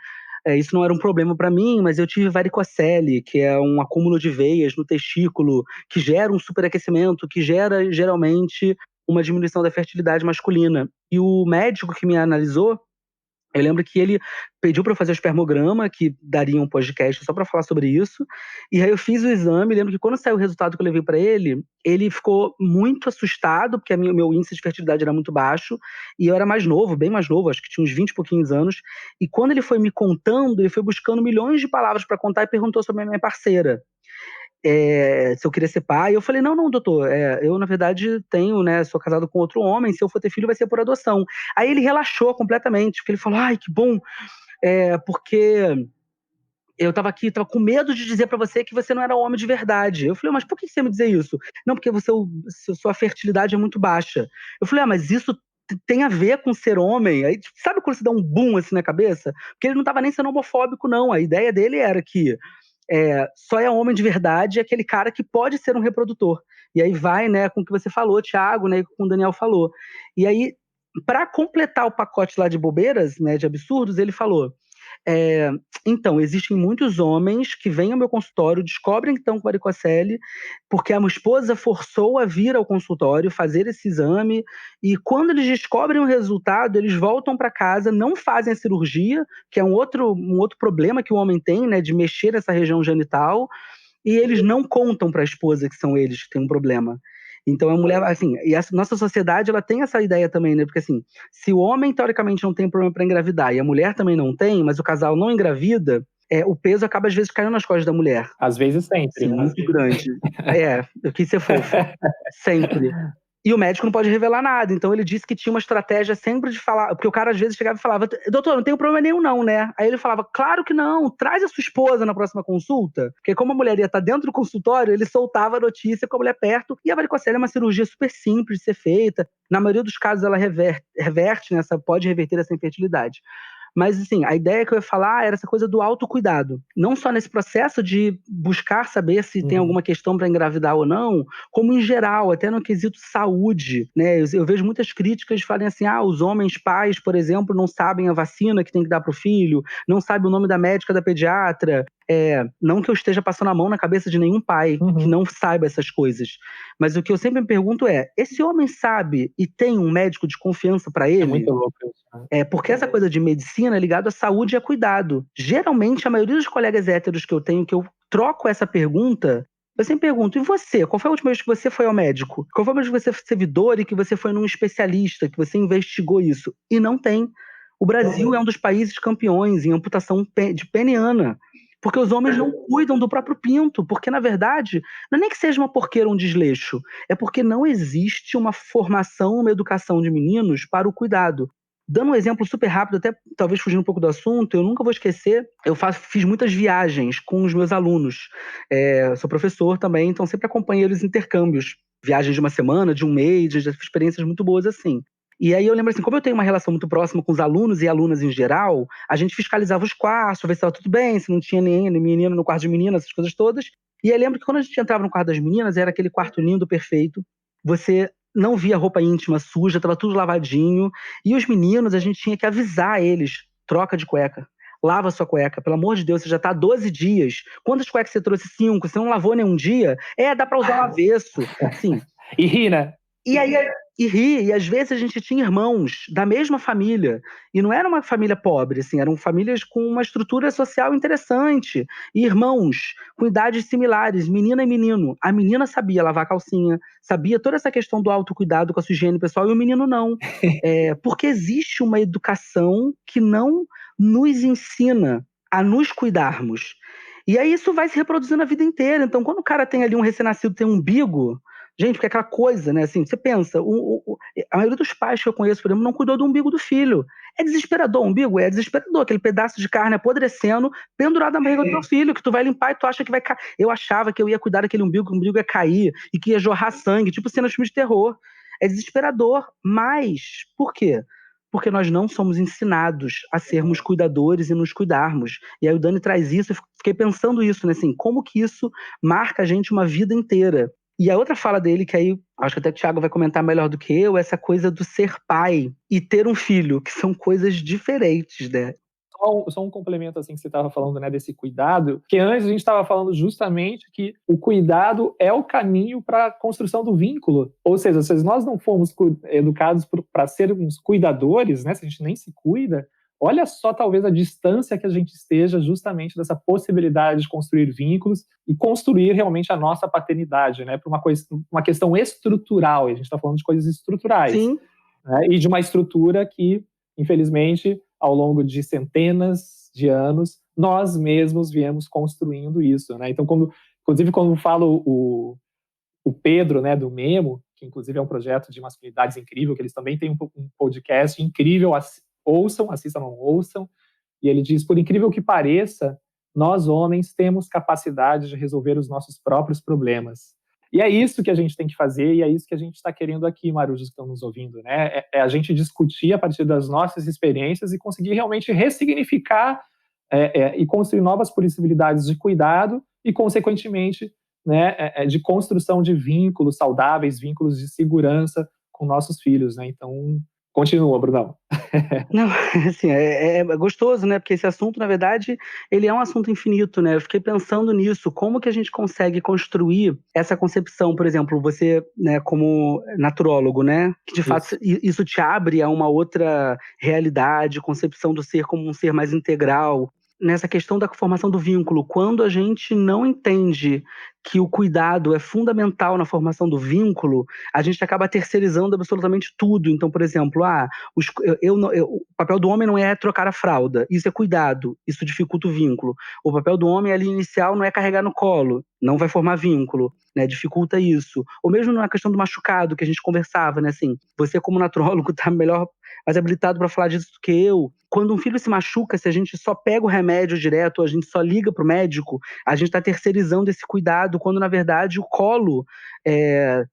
isso não era um problema para mim, mas eu tive varicocele, que é um acúmulo de veias no testículo, que gera um superaquecimento, que gera, geralmente, uma diminuição da fertilidade masculina. E o médico que me analisou, eu lembro que ele pediu para eu fazer o espermograma, que daria um podcast só para falar sobre isso. E aí eu fiz o exame. Lembro que quando saiu o resultado que eu levei para ele, ele ficou muito assustado, porque o meu índice de fertilidade era muito baixo. E eu era mais novo, bem mais novo, acho que tinha uns 20 e pouquinhos anos. E quando ele foi me contando, ele foi buscando milhões de palavras para contar e perguntou sobre a minha parceira. Se eu queria ser pai. Eu falei, não, doutor, eu na verdade tenho, né, sou casado com outro homem, se eu for ter filho vai ser por adoção. Aí ele relaxou completamente, porque ele falou, ai, que bom, porque eu tava com medo de dizer pra você que você não era homem de verdade. Eu falei, mas por que você me dizer isso? Não, porque sua fertilidade é muito baixa. Eu falei, mas isso tem a ver com ser homem? Aí, sabe quando você dá um boom assim na cabeça? Porque ele não tava nem sendo homofóbico, não. A ideia dele era que só é homem de verdade aquele cara que pode ser um reprodutor. E aí vai, né, com o que você falou, Thiago, né, com o Daniel falou. E aí, para completar o pacote lá de bobeiras, né, de absurdos, ele falou, então, existem muitos homens que vêm ao meu consultório, descobrem que estão com varicocele, porque a minha esposa forçou a vir ao consultório, fazer esse exame, e quando eles descobrem o resultado, eles voltam para casa, não fazem a cirurgia, que é um outro problema que o homem tem, né, de mexer nessa região genital, e eles não contam para a esposa que são eles que têm um problema. Então a mulher, assim, e a nossa sociedade, ela tem essa ideia também, né? Porque assim, se o homem teoricamente não tem problema para engravidar e a mulher também não tem, mas o casal não engravida, o peso acaba às vezes caindo nas costas da mulher. Às vezes sempre. Sim, muito grande. Eu quis ser fofo. Sempre. E o médico não pode revelar nada. Então ele disse que tinha uma estratégia sempre de falar, porque o cara às vezes chegava e falava, doutor, não tem problema nenhum não, né? Aí ele falava, claro que não, traz a sua esposa na próxima consulta. Porque como a mulher ia estar dentro do consultório, ele soltava a notícia com a mulher perto. E a varicocele é uma cirurgia super simples de ser feita. Na maioria dos casos ela reverte, né? Pode reverter essa infertilidade. Mas, assim, a ideia que eu ia falar era essa coisa do autocuidado. Não só nesse processo de buscar saber se tem alguma questão para engravidar ou não, como em geral, até no quesito saúde, né? Eu vejo muitas críticas falando assim, os homens pais, por exemplo, não sabem a vacina que tem que dar para o filho, não sabem o nome da médica, da pediatra. Não que eu esteja passando a mão na cabeça de nenhum pai que não saiba essas coisas. Mas o que eu sempre me pergunto esse homem sabe e tem um médico de confiança para ele? É muito louco isso, né? Porque essa coisa de medicina é ligada à saúde e a cuidado. Geralmente, a maioria dos colegas héteros que eu tenho, que eu troco essa pergunta, eu sempre pergunto, e você? Qual foi a última vez que você foi ao médico? Qual foi a última vez que você teve dor e que você foi num especialista, que você investigou isso? E não tem. O Brasil é um dos países campeões em amputação de peniana. Porque os homens não cuidam do próprio pinto. Porque, na verdade, não é nem que seja uma porqueira ou um desleixo. É porque não existe uma formação, uma educação de meninos para o cuidado. Dando um exemplo super rápido, até talvez fugindo um pouco do assunto, eu nunca vou esquecer, fiz muitas viagens com os meus alunos. Sou professor também, então sempre acompanhei eles intercâmbios. Viagens de uma semana, de um mês, de experiências muito boas assim. E aí eu lembro assim, como eu tenho uma relação muito próxima com os alunos e alunas em geral, a gente fiscalizava os quartos, ver se estava tudo bem, se não tinha nem menino no quarto de meninas, essas coisas todas. E aí lembro que quando a gente entrava no quarto das meninas, era aquele quarto lindo, perfeito. Você não via roupa íntima suja, estava tudo lavadinho. E os meninos, a gente tinha que avisar eles, troca de cueca. Lava sua cueca, pelo amor de Deus, você já tá há 12 dias. Quantas cuecas você trouxe? 5, você não lavou nenhum dia? Dá pra usar um avesso. Assim. E ri, né? E às vezes a gente tinha irmãos da mesma família, e não era uma família pobre, assim, eram famílias com uma estrutura social interessante, e irmãos com idades similares, menina e menino. A menina sabia lavar a calcinha, sabia toda essa questão do autocuidado com a sua higiene pessoal, e o menino não. Porque existe uma educação que não nos ensina a nos cuidarmos. E aí isso vai se reproduzindo a vida inteira. Então, quando o cara tem ali um recém-nascido, tem um umbigo, gente, porque é aquela coisa, né, assim, você pensa, a maioria dos pais que eu conheço, por exemplo, não cuidou do umbigo do filho. É desesperador o umbigo? É desesperador, aquele pedaço de carne apodrecendo, pendurado na barriga do teu filho, que tu vai limpar e tu acha que vai cair. Eu achava que eu ia cuidar daquele umbigo, que o umbigo ia cair e que ia jorrar sangue, tipo cena de filme de terror. É desesperador, mas por quê? Porque nós não somos ensinados a sermos cuidadores e nos cuidarmos. E aí o Dani traz isso, eu fiquei pensando isso, né, assim, como que isso marca a gente uma vida inteira. E a outra fala dele, que aí acho que até o Thiago vai comentar melhor do que eu, essa coisa do ser pai e ter um filho, que são coisas diferentes, né? Só um complemento assim que você estava falando, né, desse cuidado, que antes a gente estava falando justamente que o cuidado é o caminho para a construção do vínculo. Ou seja, se nós não fomos educados para sermos cuidadores, né, se a gente nem se cuida, olha só talvez a distância que a gente esteja justamente dessa possibilidade de construir vínculos e construir realmente a nossa paternidade, né, para uma questão estrutural. E a gente está falando de coisas estruturais. Sim. Né, e de uma estrutura que, infelizmente, ao longo de centenas de anos, nós mesmos viemos construindo isso, né? Então, inclusive, quando falo o Pedro, né, do Memo, que inclusive é um projeto de masculinidades incrível, que eles também têm um podcast incrível, ouçam, assistam, não ouçam, e ele diz, por incrível que pareça, nós homens temos capacidade de resolver os nossos próprios problemas. E é isso que a gente tem que fazer, e é isso que a gente está querendo aqui, marujos que estão nos ouvindo, né? É a gente discutir a partir das nossas experiências e conseguir realmente ressignificar e construir novas possibilidades de cuidado e, consequentemente, né, de construção de vínculos saudáveis, vínculos de segurança com nossos filhos, né? Então, continua, Brunão. Não, assim, é gostoso, né? Porque esse assunto, na verdade, ele é um assunto infinito, né? Eu fiquei pensando nisso, como que a gente consegue construir essa concepção, por exemplo, você, né, como naturólogo, né? Que de fato isso te abre a uma outra realidade, concepção do ser como um ser mais integral. Nessa questão da formação do vínculo, quando a gente não entende que o cuidado é fundamental na formação do vínculo, a gente acaba terceirizando absolutamente tudo. Então, por exemplo, o papel do homem não é trocar a fralda, isso é cuidado, isso dificulta o vínculo. O papel do homem ali inicial não é carregar no colo, não vai formar vínculo, né? Dificulta isso. Ou mesmo na questão do machucado, que a gente conversava, né? Assim, você como naturólogo está mais habilitado para falar disso do que eu. Quando um filho se machuca, se a gente só pega o remédio direto, ou a gente só liga pro médico, a gente está terceirizando esse cuidado, quando na verdade o colo,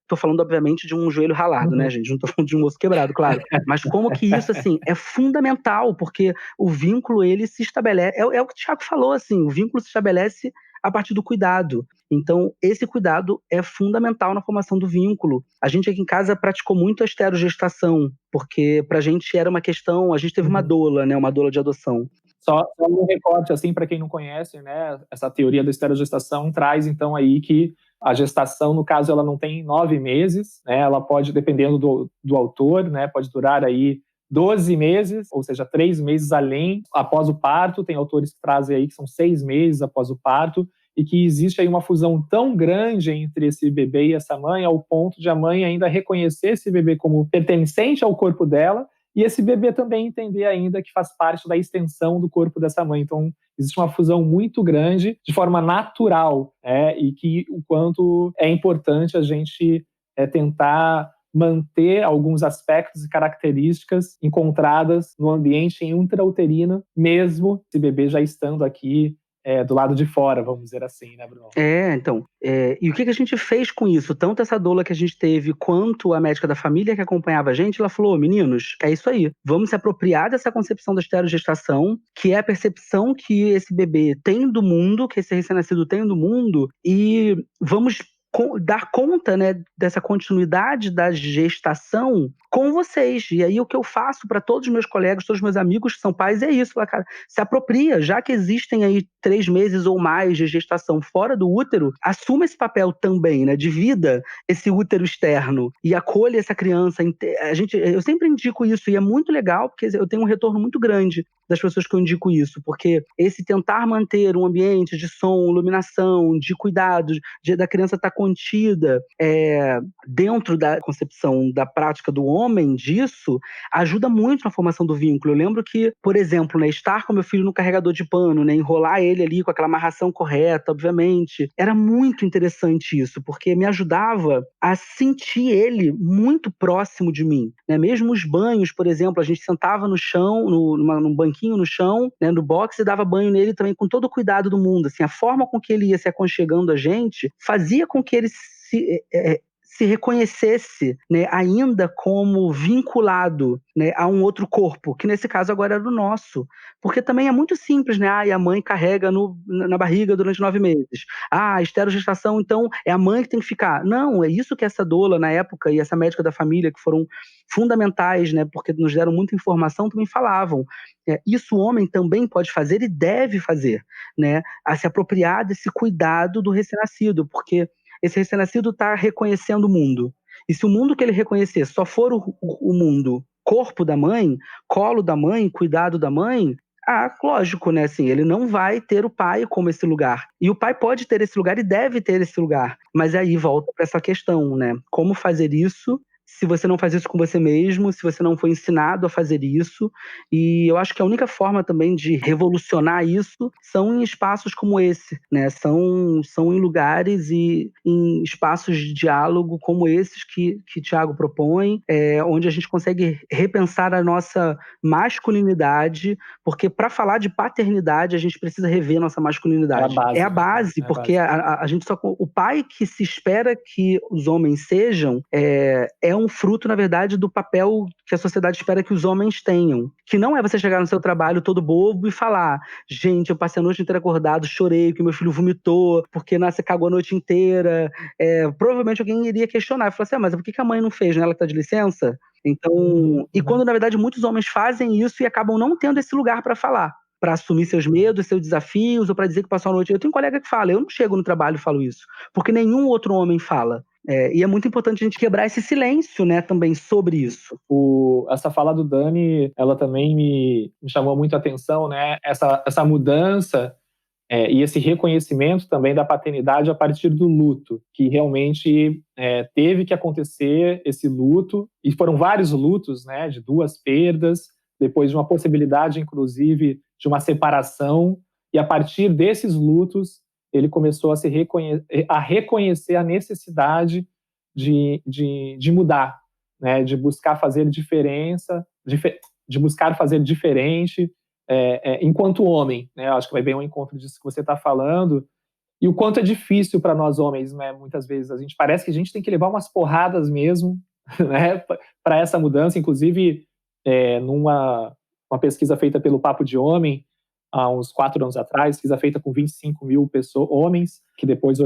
tô falando obviamente de um joelho ralado, né, gente? Não tô falando de um osso quebrado, claro. Mas como que isso, assim, é fundamental, porque o vínculo, ele se estabelece, é o que o Thiago falou, assim, o vínculo se estabelece a partir do cuidado. Então, esse cuidado é fundamental na formação do vínculo. A gente aqui em casa praticou muito a esterogestação, porque pra gente era uma questão, a gente teve uma doula, né, uma doula de adoção. Só um recorte, assim, para quem não conhece, né, essa teoria da esterogestação traz, então, aí que a gestação, no caso, ela não tem 9 meses, né, ela pode, dependendo do autor, né, pode durar aí 12 meses, ou seja, 3 meses além, após o parto. Tem autores que trazem aí que são 6 meses após o parto, e que existe aí uma fusão tão grande entre esse bebê e essa mãe, ao ponto de a mãe ainda reconhecer esse bebê como pertencente ao corpo dela, e esse bebê também entender ainda que faz parte da extensão do corpo dessa mãe. Então, existe uma fusão muito grande, de forma natural, e que o quanto é importante a gente tentar manter alguns aspectos e características encontradas no ambiente intrauterino, mesmo esse bebê já estando aqui do lado de fora, vamos dizer assim, né, Bruno? Então, e o que a gente fez com isso? Tanto essa doula que a gente teve, quanto a médica da família que acompanhava a gente, ela falou, meninos, é isso aí, vamos se apropriar dessa concepção da esterogestação, que é a percepção que esse bebê tem do mundo, que esse recém-nascido tem do mundo, e vamos dar conta, né, dessa continuidade da gestação com vocês. E aí o que eu faço para todos os meus colegas, todos os meus amigos que são pais, é isso, cara, se apropria, já que existem aí 3 meses ou mais de gestação fora do útero, assuma esse papel também, né, divida esse útero externo e acolha essa criança. Eu sempre indico isso, e é muito legal, porque eu tenho um retorno muito grande das pessoas que eu indico isso, porque esse tentar manter um ambiente de som, iluminação, de cuidados, da criança estar contida dentro da concepção da prática do homem disso, ajuda muito na formação do vínculo. Eu lembro que, por exemplo, né, estar com meu filho no carregador de pano, né, enrolar ele ali com aquela amarração correta, obviamente, era muito interessante isso, porque me ajudava a sentir ele muito próximo de mim, né? Mesmo os banhos, por exemplo, a gente sentava no chão, num banquinho no chão, né, no box, e dava banho nele também com todo o cuidado do mundo, assim, a forma com que ele ia se aconchegando a gente fazia com que ele se reconhecesse, né, ainda como vinculado, né, a um outro corpo, que nesse caso agora era o nosso. Porque também é muito simples, né? E a mãe carrega na barriga durante 9 meses. A esterogestação, então, é a mãe que tem que ficar. Não, é isso que essa doula, na época, e essa médica da família, que foram fundamentais, né, porque nos deram muita informação, também falavam. Isso o homem também pode fazer e deve fazer, né? A se apropriar desse cuidado do recém-nascido, porque esse recém-nascido está reconhecendo o mundo. E se o mundo que ele reconhecer só for o mundo corpo da mãe, colo da mãe, cuidado da mãe, lógico, né? Assim, ele não vai ter o pai como esse lugar. E o pai pode ter esse lugar e deve ter esse lugar. Mas aí volta para essa questão, né? Como fazer isso se você não faz isso com você mesmo, se você não foi ensinado a fazer isso? E eu acho que a única forma também de revolucionar isso são em espaços como esse, né? São em lugares e em espaços de diálogo como esses que Tiago propõe, onde a gente consegue repensar a nossa masculinidade, porque para falar de paternidade a gente precisa rever nossa masculinidade. É a base, porque a gente só, o pai que se espera que os homens sejam é um fruto, na verdade, do papel que a sociedade espera que os homens tenham. Que não é você chegar no seu trabalho todo bobo e falar: gente, eu passei a noite inteira acordado, chorei, que meu filho vomitou, porque você cagou a noite inteira. Provavelmente alguém iria questionar, falar assim: mas por que a mãe não fez, né? Ela tá de licença? Então, e quando, na verdade, muitos homens fazem isso e acabam não tendo esse lugar para falar, para assumir seus medos, seus desafios, ou para dizer que passou a noite. Eu tenho um colega que fala: eu não chego no trabalho e falo isso, porque nenhum outro homem fala. E é muito importante a gente quebrar esse silêncio, né, também sobre isso. Essa fala do Dani, ela também me chamou muito a atenção, né? Essa mudança e esse reconhecimento também da paternidade a partir do luto, que realmente teve que acontecer esse luto, e foram vários lutos, né, de 2 perdas, depois de uma possibilidade, inclusive, de uma separação, e a partir desses lutos ele começou a reconhecer a necessidade de mudar, né, de buscar fazer diferença, de buscar fazer diferente, enquanto homem, né? Acho que vai bem ao encontro disso que você está falando, e o quanto é difícil para nós homens, né? Muitas vezes parece que a gente tem que levar umas porradas mesmo, né, para essa mudança. Inclusive, numa pesquisa feita pelo Papo de Homem, há uns 4 anos atrás, pesquisa feita com 25 mil homens, que depois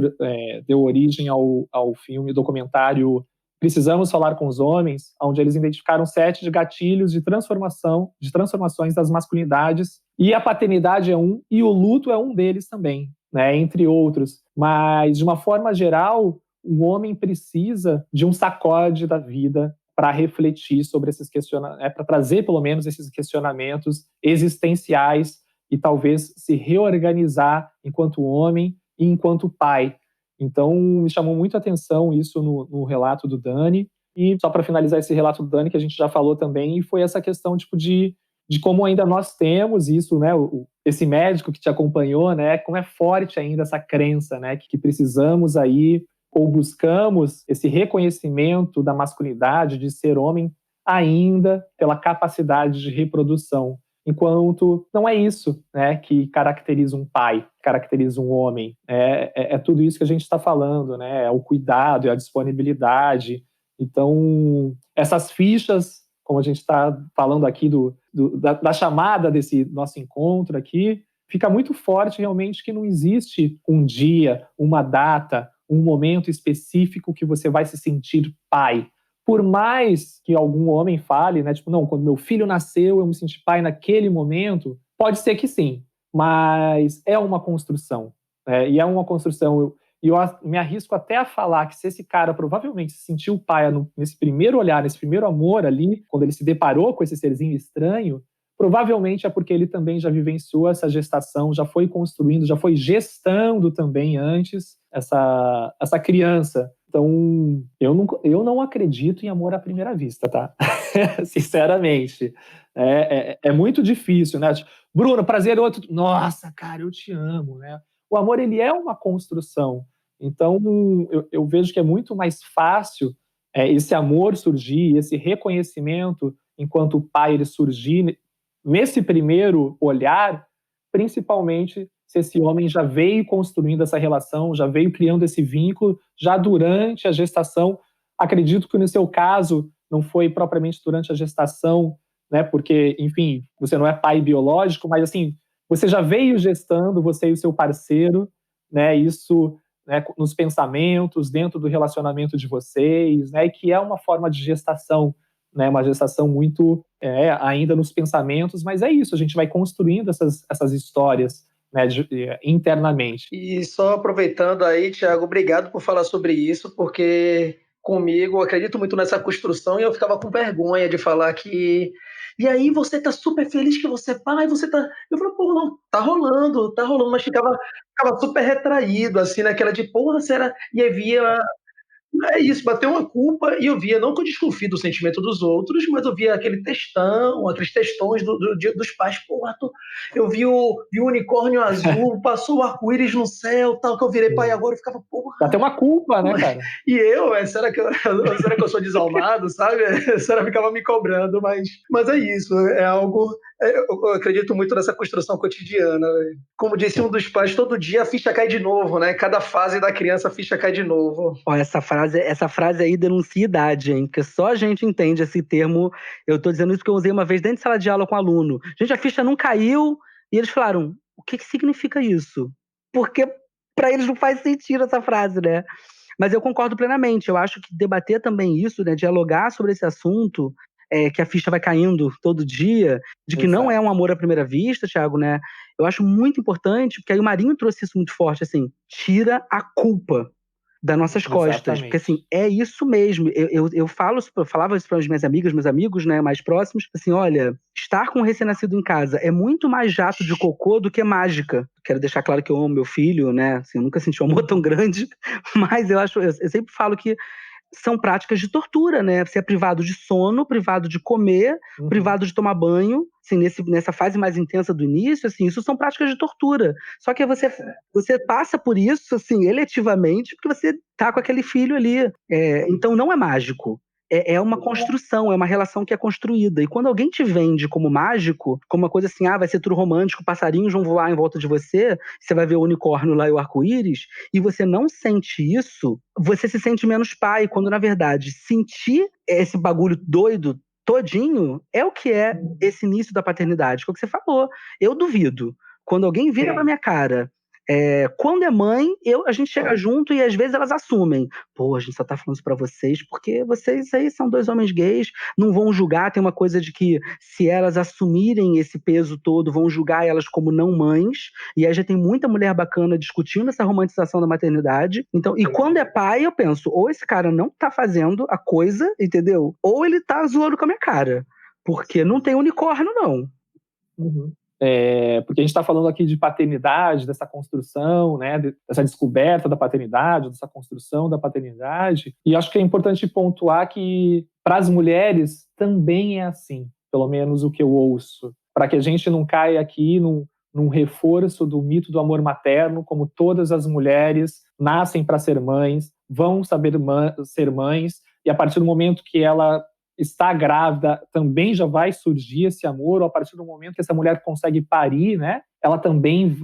deu origem ao filme, documentário Precisamos Falar com os Homens, onde eles identificaram 7 de gatilhos de transformações das masculinidades, e a paternidade é um, e o luto é um deles também, né, entre outros. Mas, de uma forma geral, o homem precisa de um sacode da vida para refletir sobre esses questionamentos, para trazer pelo menos esses questionamentos existenciais e talvez se reorganizar enquanto homem e enquanto pai. Então, me chamou muito a atenção isso no relato do Dani. E só para finalizar esse relato do Dani, que a gente já falou também, foi essa questão tipo, de como ainda nós temos isso, né? Esse médico que te acompanhou, né? Como é forte ainda essa crença, né? Que precisamos aí, ou buscamos esse reconhecimento da masculinidade, de ser homem, ainda pela capacidade de reprodução. Enquanto não é isso, né, que caracteriza um pai, caracteriza um homem. É tudo isso que a gente está falando, né? É o cuidado, é a disponibilidade. Então, essas fichas, como a gente está falando aqui da chamada desse nosso encontro aqui, fica muito forte realmente que não existe um dia, uma data, um momento específico que você vai se sentir pai. Por mais que algum homem fale, né, tipo, não, quando meu filho nasceu, eu me senti pai naquele momento, pode ser que sim, mas é uma construção, e é uma construção, eu me arrisco até a falar que se esse cara provavelmente se sentiu pai nesse primeiro olhar, nesse primeiro amor ali, quando ele se deparou com esse serzinho estranho, provavelmente é porque ele também já vivenciou essa gestação, já foi construindo, já foi gestando também antes essa criança. Então, eu não acredito em amor à primeira vista, tá? Sinceramente. É muito difícil, né? Bruno, prazer, outro. Nossa, cara, eu te amo, né? O amor, ele é uma construção. Então, eu vejo que é muito mais fácil esse amor surgir, esse reconhecimento enquanto pai ele surgir nesse primeiro olhar, principalmente se esse homem já veio construindo essa relação, já veio criando esse vínculo, já durante a gestação, Acredito que no seu caso não foi propriamente durante a gestação, né? Porque, enfim, você não é pai biológico, mas assim, você já veio gestando, você e o seu parceiro, né? Isso, né, nos pensamentos, dentro do relacionamento de vocês, né? E que é uma forma de gestação, né? Uma gestação muito ainda nos pensamentos, mas é isso, a gente vai construindo essas histórias, né, internamente. E só aproveitando aí, Thiago, obrigado por falar sobre isso, porque comigo, eu acredito muito nessa construção e eu ficava com vergonha de falar que. E aí você tá super feliz que você é pai, você tá. Eu falei, pô, não, tá rolando, mas ficava super retraído, assim, naquela de, porra, será? E aí via. É isso, bateu uma culpa e eu via, não que eu desconfie do sentimento dos outros, mas eu via aqueles textões dos pais. Pô, eu vi o unicórnio azul, passou o arco-íris no céu, tal, que eu virei pai agora, eu ficava, porra. Dá até uma culpa, né, cara? E será que eu sou desalmado, sabe? Será que ficava me cobrando, mas é isso, é algo. Eu acredito muito nessa construção cotidiana. Como disse um dos pais, todo dia a ficha cai de novo, né? Cada fase da criança a ficha cai de novo. Ó, essa frase aí denuncia idade, hein? Porque só a gente entende esse termo. Eu tô dizendo isso porque eu usei uma vez dentro de sala de aula com um aluno. Gente, a ficha não caiu. E eles falaram, o que significa isso? Porque para eles não faz sentido essa frase, né? Mas eu concordo plenamente. Eu acho que debater também isso, né? Dialogar sobre esse assunto, que a ficha vai caindo todo dia, de que não é um amor à primeira vista, Thiago, né? Eu acho muito importante, porque aí o Marinho trouxe isso muito forte, assim, tira a culpa das nossas costas. Exatamente. Porque, assim, é isso mesmo. Eu falava isso para as minhas amigas, meus amigos, né, mais próximos, assim, olha, estar com um recém-nascido em casa é muito mais jato de cocô do que mágica. Quero deixar claro que eu amo meu filho, né, assim, eu nunca senti um amor tão grande, mas eu sempre falo que são práticas de tortura, né? Você é privado de sono, privado de comer, privado de tomar banho, assim, nessa fase mais intensa do início, assim, isso são práticas de tortura. Só que você passa por isso, assim, eletivamente, porque você tá com aquele filho ali. Então não é mágico. É uma construção, é uma relação que é construída. E quando alguém te vende como mágico, como uma coisa assim, vai ser tudo romântico, passarinhos vão voar em volta de você, você vai ver o unicórnio lá e o arco-íris, e você não sente isso, você se sente menos pai, quando na verdade sentir esse bagulho doido todinho é o que é esse início da paternidade, que é o que você falou. Eu duvido. Quando alguém vira pra minha cara, quando é mãe, a gente chega junto e às vezes elas assumem. Pô, a gente só tá falando isso pra vocês porque vocês aí são 2 homens gays, não vão julgar. Tem uma coisa de que se elas assumirem esse peso todo, vão julgar elas como não mães. E aí já tem muita mulher bacana discutindo essa romantização da maternidade. Então, e quando é pai, eu penso, ou esse cara não tá fazendo a coisa, entendeu? Ou ele tá zoando com a minha cara. Porque não tem unicórnio, não. Uhum. Porque a gente está falando aqui de paternidade, dessa construção, né, dessa descoberta da paternidade, dessa construção da paternidade, e acho que é importante pontuar que para as mulheres também é assim, pelo menos o que eu ouço, para que a gente não caia aqui num reforço do mito do amor materno, como todas as mulheres nascem para ser mães, vão saber ser mães, e a partir do momento que ela está grávida, também já vai surgir esse amor, ou a partir do momento que essa mulher consegue parir, né, ela também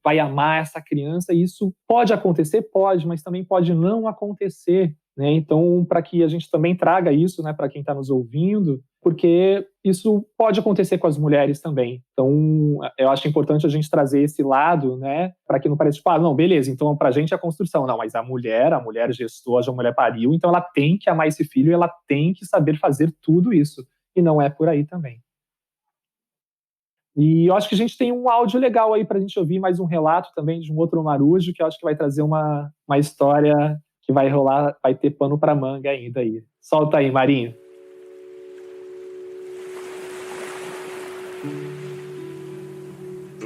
vai amar essa criança, e isso pode acontecer, pode, mas também pode não acontecer, né, então para que a gente também traga isso, né, para quem está nos ouvindo, porque isso pode acontecer com as mulheres também, então eu acho importante a gente trazer esse lado, né, para que não pareça, tipo, não, beleza, então pra gente é a construção, não, mas a mulher gestou, a mulher pariu, então ela tem que amar esse filho, e ela tem que saber fazer tudo isso, e não é por aí também. E eu acho que a gente tem um áudio legal aí pra gente ouvir, mais um relato também de um outro marujo, que eu acho que vai trazer uma história que vai rolar, vai ter pano pra manga ainda aí. Solta aí, Marinho.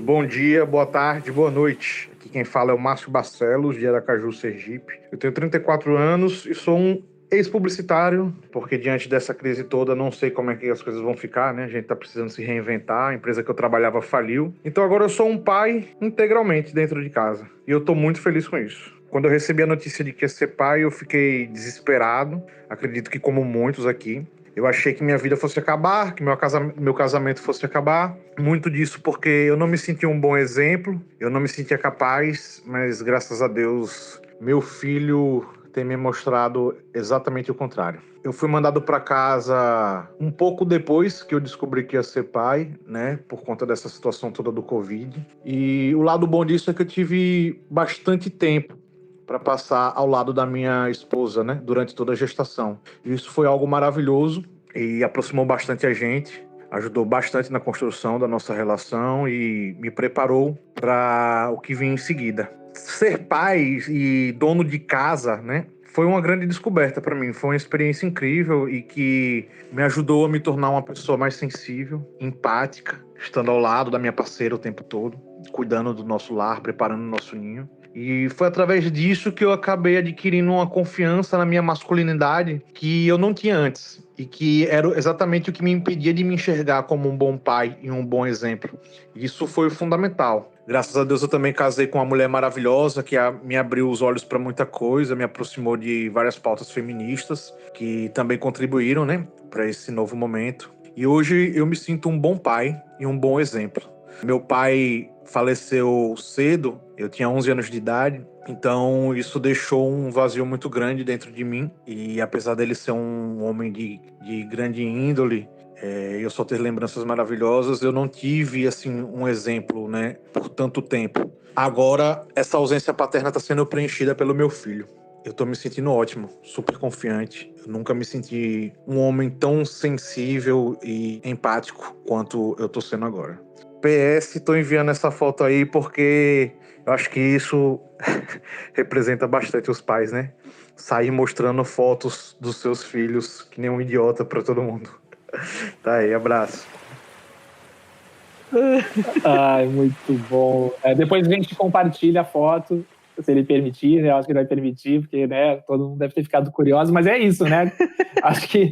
Bom dia, boa tarde, boa noite. Aqui quem fala é o Márcio Barcelos, de Aracaju, Sergipe. Eu tenho 34 anos e sou um ex-publicitário, porque diante dessa crise toda não sei como é que as coisas vão ficar, né? A gente tá precisando se reinventar, a empresa que eu trabalhava faliu. Então agora eu sou um pai integralmente dentro de casa. E eu tô muito feliz com isso. Quando eu recebi a notícia de que ia ser pai, eu fiquei desesperado. Acredito que como muitos aqui. Eu achei que minha vida fosse acabar, que meu casamento fosse acabar. Muito disso porque eu não me sentia um bom exemplo, eu não me sentia capaz, mas graças a Deus, meu filho tem me mostrado exatamente o contrário. Eu fui mandado para casa um pouco depois que eu descobri que ia ser pai, né, por conta dessa situação toda do Covid. E o lado bom disso é que eu tive bastante tempo para passar ao lado da minha esposa, né, durante toda a gestação. E isso foi algo maravilhoso e aproximou bastante a gente, ajudou bastante na construção da nossa relação e me preparou para o que vinha em seguida. Ser pai e dono de casa, né, foi uma grande descoberta para mim. Foi uma experiência incrível e que me ajudou a me tornar uma pessoa mais sensível, empática, estando ao lado da minha parceira o tempo todo, cuidando do nosso lar, preparando o nosso ninho. E foi através disso que eu acabei adquirindo uma confiança na minha masculinidade que eu não tinha antes. E que era exatamente o que me impedia de me enxergar como um bom pai e um bom exemplo. Isso foi fundamental. Graças a Deus eu também casei com uma mulher maravilhosa que me abriu os olhos para muita coisa, me aproximou de várias pautas feministas que também contribuíram, né, para esse novo momento. E hoje eu me sinto um bom pai e um bom exemplo. Meu pai faleceu cedo, eu tinha 11 anos de idade, então isso deixou um vazio muito grande dentro de mim. E apesar dele ser um homem de grande índole, eu só ter lembranças maravilhosas, eu não tive assim um exemplo, né, por tanto tempo. Agora, essa ausência paterna está sendo preenchida pelo meu filho. Eu tô me sentindo ótimo, super confiante. Eu nunca me senti um homem tão sensível e empático quanto eu tô sendo agora. PS, tô enviando essa foto aí porque eu acho que isso representa bastante os pais, né? Sair mostrando fotos dos seus filhos que nem um idiota pra todo mundo. Tá aí, abraço. Ai, muito bom. Depois a gente compartilha a foto, se ele permitir, né? Eu acho que ele vai permitir, porque, né, todo mundo deve ter ficado curioso, mas é isso, né? Acho que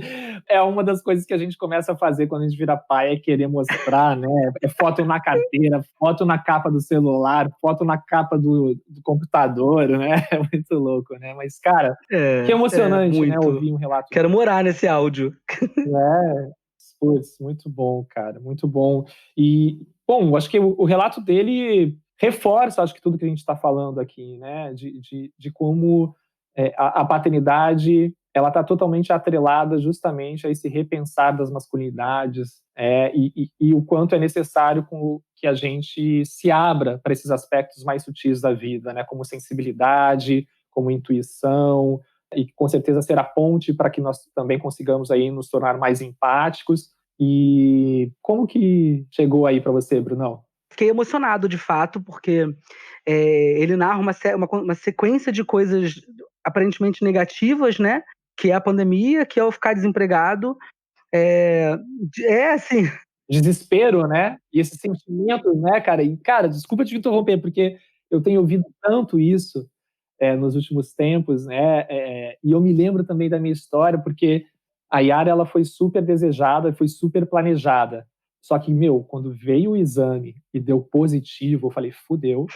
é uma das coisas que a gente começa a fazer quando a gente vira pai, é querer mostrar, né? É foto na carteira, foto na capa do celular, foto na capa do computador, né? É muito louco, né? Mas, cara, que emocionante, né? Ouvir um relato. Quero morar nesse áudio. Putz, muito bom, cara, muito bom. E, bom, acho que o relato dele reforça, acho que tudo que a gente está falando aqui, né, de como a paternidade, ela está totalmente atrelada justamente a esse repensar das masculinidades, e o quanto é necessário que a gente se abra para esses aspectos mais sutis da vida, né, como sensibilidade, como intuição, e com certeza ser a ponte para que nós também consigamos aí nos tornar mais empáticos. E como que chegou aí para você, Brunão? Fiquei emocionado, de fato, porque ele narra uma sequência de coisas aparentemente negativas, né? Que é a pandemia, que é o ficar desempregado. Assim... Desespero, né? E esse sentimento, né, cara? E, cara, desculpa te interromper, porque eu tenho ouvido tanto isso nos últimos tempos, né? E eu me lembro também da minha história, porque a Yara, ela foi super desejada, foi super planejada. Só que, quando veio o exame e deu positivo, eu falei, fudeu.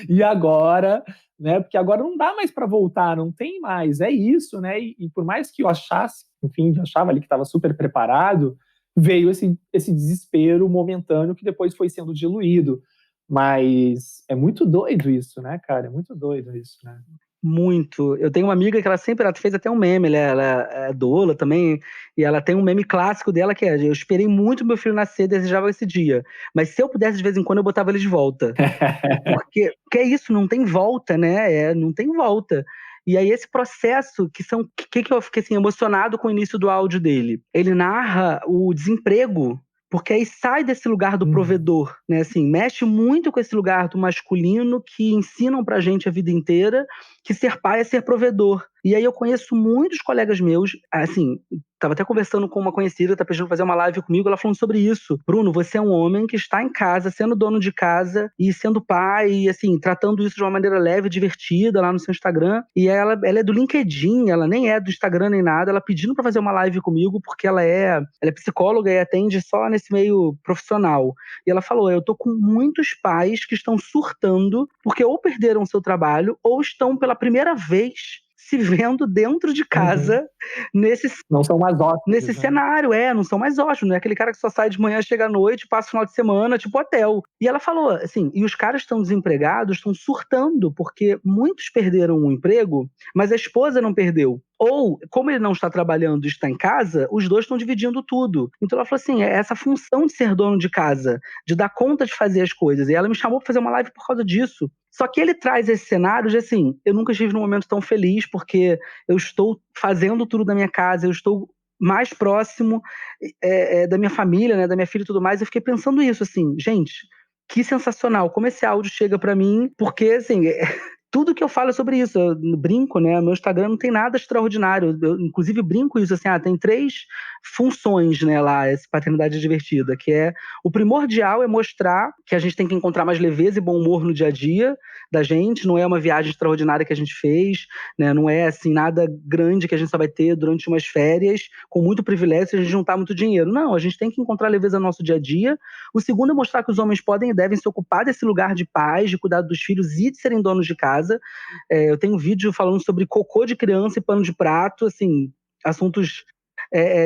E agora, né? Porque agora não dá mais para voltar, não tem mais. É isso, né? E por mais que eu achasse, enfim, eu achava ali que estava super preparado, veio esse desespero momentâneo que depois foi sendo diluído. Mas é muito doido isso, né, cara? É muito doido isso, né? Muito. Eu tenho uma amiga que ela fez até um meme, ela é doula também, e ela tem um meme clássico dela que eu esperei muito meu filho nascer, desejava esse dia, mas se eu pudesse de vez em quando eu botava ele de volta. Porque é isso, não tem volta, né? Não tem volta. E aí esse processo, que eu fiquei assim, emocionado com o início do áudio dele. Ele narra o desemprego, porque aí sai desse lugar do provedor, né? Assim, mexe muito com esse lugar do masculino que ensinam pra gente a vida inteira que ser pai é ser provedor. E aí eu conheço muitos colegas meus, assim, tava até conversando com uma conhecida, tá pedindo fazer uma live comigo, ela falando sobre isso. Bruno, você é um homem que está em casa, sendo dono de casa e sendo pai, e assim, tratando isso de uma maneira leve, divertida lá no seu Instagram. E ela é do LinkedIn, ela nem é do Instagram nem nada, ela pedindo pra fazer uma live comigo, porque ela é psicóloga e atende só nesse meio profissional. E ela falou, eu tô com muitos pais que estão surtando, porque ou perderam o seu trabalho, ou estão pela primeira vez se vendo dentro de casa Não são mais hóspedes, nesse né? cenário, não são mais hóspedes, não é aquele cara que só sai de manhã, chega à noite, passa o final de semana, tipo hotel. E ela falou, assim, e os caras estão desempregados, estão surtando, porque muitos perderam o emprego, mas a esposa não perdeu. Ou, como ele não está trabalhando e está em casa, os dois estão dividindo tudo. Então ela falou assim, é essa função de ser dono de casa, de dar conta de fazer as coisas. E ela me chamou para fazer uma live por causa disso. Só que ele traz esse cenário de assim, eu nunca estive num momento tão feliz, porque eu estou fazendo tudo da minha casa, eu estou mais próximo da minha família, né, da minha filha e tudo mais. Eu fiquei pensando isso, assim, gente, que sensacional, como esse áudio chega pra mim, porque, assim, tudo que eu falo é sobre isso. Eu brinco, né? Meu Instagram não tem nada extraordinário. Eu, inclusive, brinco isso, assim, tem 3 funções, né, lá, essa paternidade divertida, que é o primordial é mostrar que a gente tem que encontrar mais leveza e bom humor no dia a dia da gente, não é uma viagem extraordinária que a gente fez, né? Não é, assim, nada grande que a gente só vai ter durante umas férias, com muito privilégio, se a gente juntar muito dinheiro. Não, a gente tem que encontrar leveza no nosso dia a dia. O segundo é mostrar que os homens podem e devem se ocupar desse lugar de paz, de cuidar dos filhos e de serem donos de casa. Eu tenho um vídeo falando sobre cocô de criança e pano de prato, assim, assuntos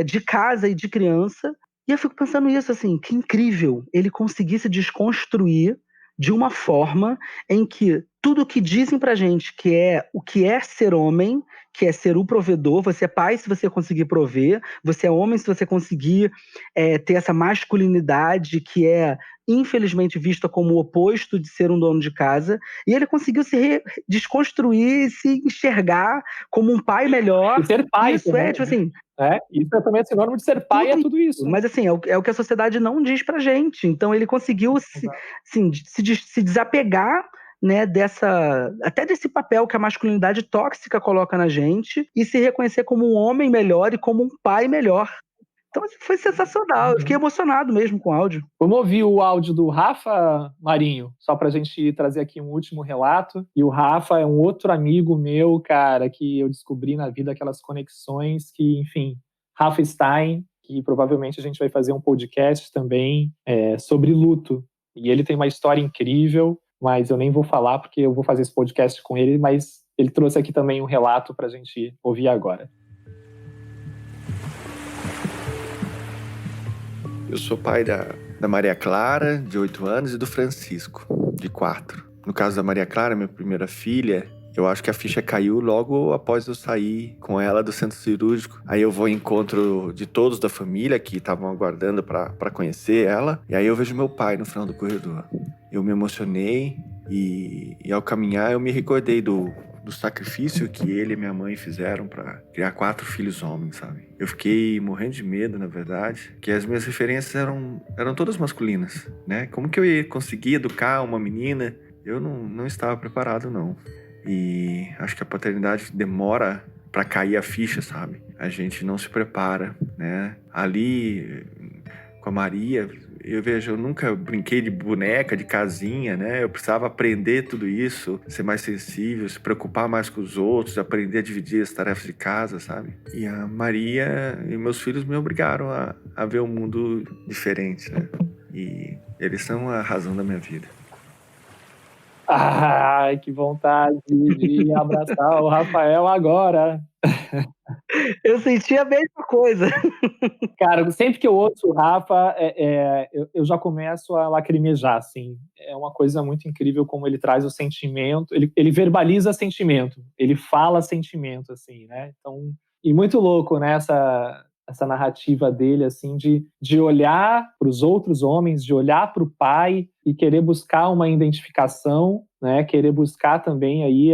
de casa e de criança. E eu fico pensando isso, assim, que incrível ele conseguir se desconstruir de uma forma em que tudo que dizem pra gente que é o que é ser homem, que é ser o provedor, você é pai se você conseguir prover, você é homem se você conseguir ter essa masculinidade que é infelizmente vista como o oposto de ser um dono de casa, e ele conseguiu se desconstruir, se enxergar como um pai melhor. E ser pai isso também, tipo assim... Isso é também sinônimo de ser pai, é tudo isso. Mas assim, é o que a sociedade não diz pra gente. Então ele conseguiu se desapegar, né, até desse papel que a masculinidade tóxica coloca na gente e se reconhecer como um homem melhor e como um pai melhor. Então assim, foi sensacional, eu fiquei emocionado mesmo com o áudio. Vamos ouvir o áudio do Rafa, Marinho, só pra gente trazer aqui um último relato. E o Rafa é um outro amigo meu, cara, que eu descobri na vida aquelas conexões que, enfim, Rafa Stein, que provavelmente a gente vai fazer um podcast também sobre luto. E ele tem uma história incrível, mas eu nem vou falar porque eu vou fazer esse podcast com ele, mas ele trouxe aqui também um relato pra gente ouvir agora. Eu sou pai da Maria Clara, de 8 anos, e do Francisco, de 4. No caso da Maria Clara, minha primeira filha, eu acho que a ficha caiu logo após eu sair com ela do centro cirúrgico. Aí eu vou ao encontro de todos da família que estavam aguardando para conhecer ela. E aí eu vejo meu pai no final do corredor. Eu me emocionei e ao caminhar eu me recordei do sacrifício que ele e minha mãe fizeram para criar 4 filhos homens, sabe? Eu fiquei morrendo de medo, na verdade, que as minhas referências eram todas masculinas, né? Como que eu ia conseguir educar uma menina? Eu não estava preparado, não. E acho que a paternidade demora para cair a ficha, sabe? A gente não se prepara, né? Ali, com a Maria, eu nunca brinquei de boneca, de casinha, né? Eu precisava aprender tudo isso, ser mais sensível, se preocupar mais com os outros, aprender a dividir as tarefas de casa, sabe? E a Maria e meus filhos me obrigaram a ver um mundo diferente, né? E eles são a razão da minha vida. Ai, que vontade de abraçar o Rafael agora. Eu senti a mesma coisa. Cara, sempre que eu ouço o Rafa, eu já começo a lacrimejar, assim. É uma coisa muito incrível como ele traz o sentimento, ele verbaliza sentimento, ele fala sentimento, assim, né? Então, e muito louco, né, essa narrativa dele, assim, de olhar para os outros homens, de olhar para o pai e querer buscar uma identificação, né, querer buscar também aí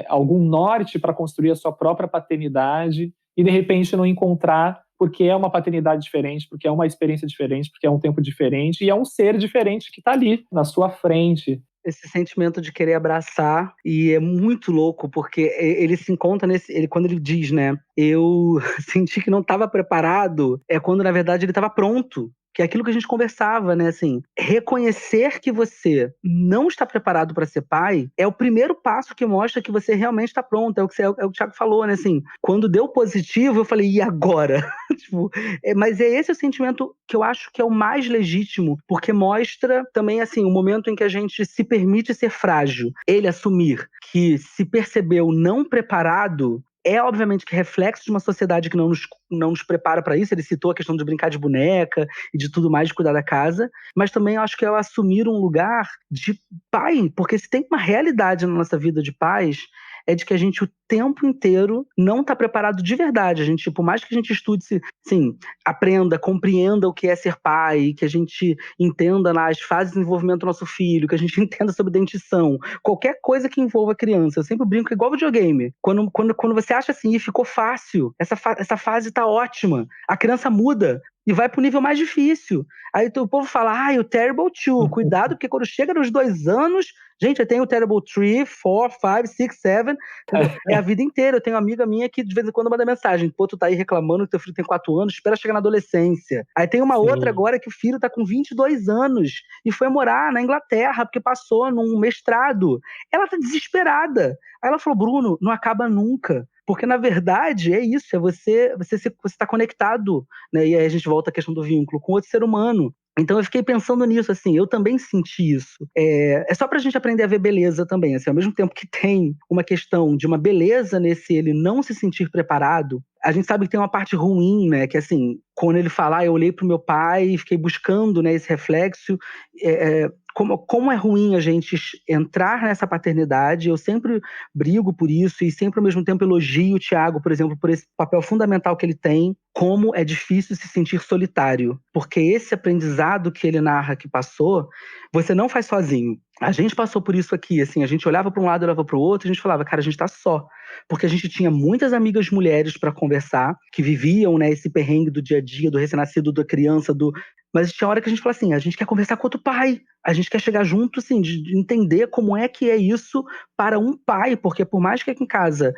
algum norte para construir a sua própria paternidade e, de repente, não encontrar porque é uma paternidade diferente, porque é uma experiência diferente, porque é um tempo diferente e é um ser diferente que está ali, na sua frente. Esse sentimento de querer abraçar, e é muito louco, porque ele se encontra quando ele diz, né, eu senti que não estava preparado, quando na verdade ele estava pronto. que é aquilo que a gente conversava, né? Assim, reconhecer que você não está preparado para ser pai é o primeiro passo que mostra que você realmente está pronto. É o que o Thiago falou, né? Assim, quando deu positivo, eu falei, e agora? Tipo, mas é esse o sentimento que eu acho que é o mais legítimo, porque mostra também, assim, o momento em que a gente se permite ser frágil. Ele assumir que se percebeu não preparado é, obviamente, que reflexo de uma sociedade que não nos prepara para isso. Ele citou a questão de brincar de boneca e de tudo mais, de cuidar da casa, mas também eu acho que é assumir um lugar de pai, porque se tem uma realidade na nossa vida de pais, é de que a gente o tempo inteiro não está preparado de verdade. A gente, por mais que a gente estude, sim, aprenda, compreenda o que é ser pai, que a gente entenda as fases de desenvolvimento do nosso filho, que a gente entenda sobre dentição, qualquer coisa que envolva a criança. Eu sempre brinco igual videogame. Quando você acha assim, ficou fácil, essa fase tá ótima, a criança muda e vai pro nível mais difícil. Aí o povo fala, o Terrible 2, cuidado, porque quando chega nos 2 anos, gente, eu tenho o Terrible 3, 4, 5, 6, 7, é a vida inteira. Eu tenho uma amiga minha que de vez em quando manda mensagem, pô, tu tá aí reclamando que teu filho tem 4 anos, espera chegar na adolescência. Aí tem uma outra agora que o filho tá com 22 anos e foi morar na Inglaterra porque passou num mestrado. Ela tá desesperada. Aí ela falou, Bruno, não acaba nunca. Porque, na verdade, é isso, é você tá conectado, né? E aí a gente volta à questão do vínculo com outro ser humano. Então eu fiquei pensando nisso, assim, eu também senti isso. É só pra gente aprender a ver beleza também, assim, ao mesmo tempo que tem uma questão de uma beleza nesse ele não se sentir preparado, a gente sabe que tem uma parte ruim, né, que assim, quando ele fala, eu olhei pro meu pai e fiquei buscando, né, esse reflexo, como é ruim a gente entrar nessa paternidade. Eu sempre brigo por isso e sempre ao mesmo tempo elogio o Thiago, por exemplo, por esse papel fundamental que ele tem, como é difícil se sentir solitário, porque esse aprendizado que ele narra que passou, você não faz sozinho. A gente passou por isso aqui, assim, a gente olhava para um lado, olhava para o outro, e a gente falava, cara, a gente tá só. Porque a gente tinha muitas amigas mulheres para conversar, que viviam, né, esse perrengue do dia a dia, do recém-nascido, da criança, mas tinha hora que a gente falou assim, a gente quer conversar com outro pai, a gente quer chegar junto, assim, de entender como é que é isso para um pai, porque por mais que aqui em casa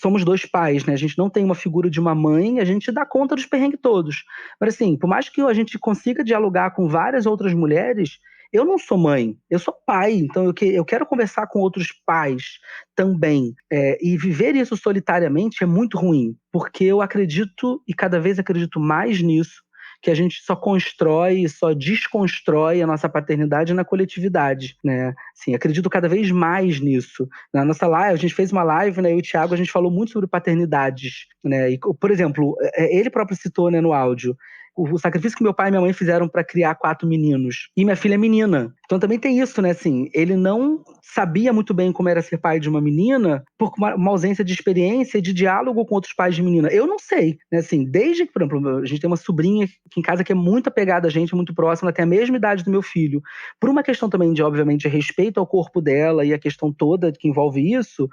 somos 2 pais, né, a gente não tem uma figura de uma mãe, a gente dá conta dos perrengues todos. Mas assim, por mais que a gente consiga dialogar com várias outras mulheres, eu não sou mãe, eu sou pai, então eu quero conversar com outros pais também. E viver isso solitariamente é muito ruim, porque eu acredito, e cada vez acredito mais nisso, que a gente só constrói, só desconstrói a nossa paternidade na coletividade, né? Assim, acredito cada vez mais nisso. Na nossa live, a gente fez uma live, né, eu e o Thiago, a gente falou muito sobre paternidades, né? E, por exemplo, ele próprio citou, né, no áudio, o sacrifício que meu pai e minha mãe fizeram para criar 4 meninos. E minha filha é menina. Então também tem isso, né? Assim, ele não sabia muito bem como era ser pai de uma menina por uma ausência de experiência e de diálogo com outros pais de menina. Eu não sei, né? Assim, desde que, por exemplo, a gente tem uma sobrinha aqui em casa que é muito apegada a gente, muito próxima, ela tem a mesma idade do meu filho. Por uma questão também de, obviamente, respeito ao corpo dela e a questão toda que envolve isso,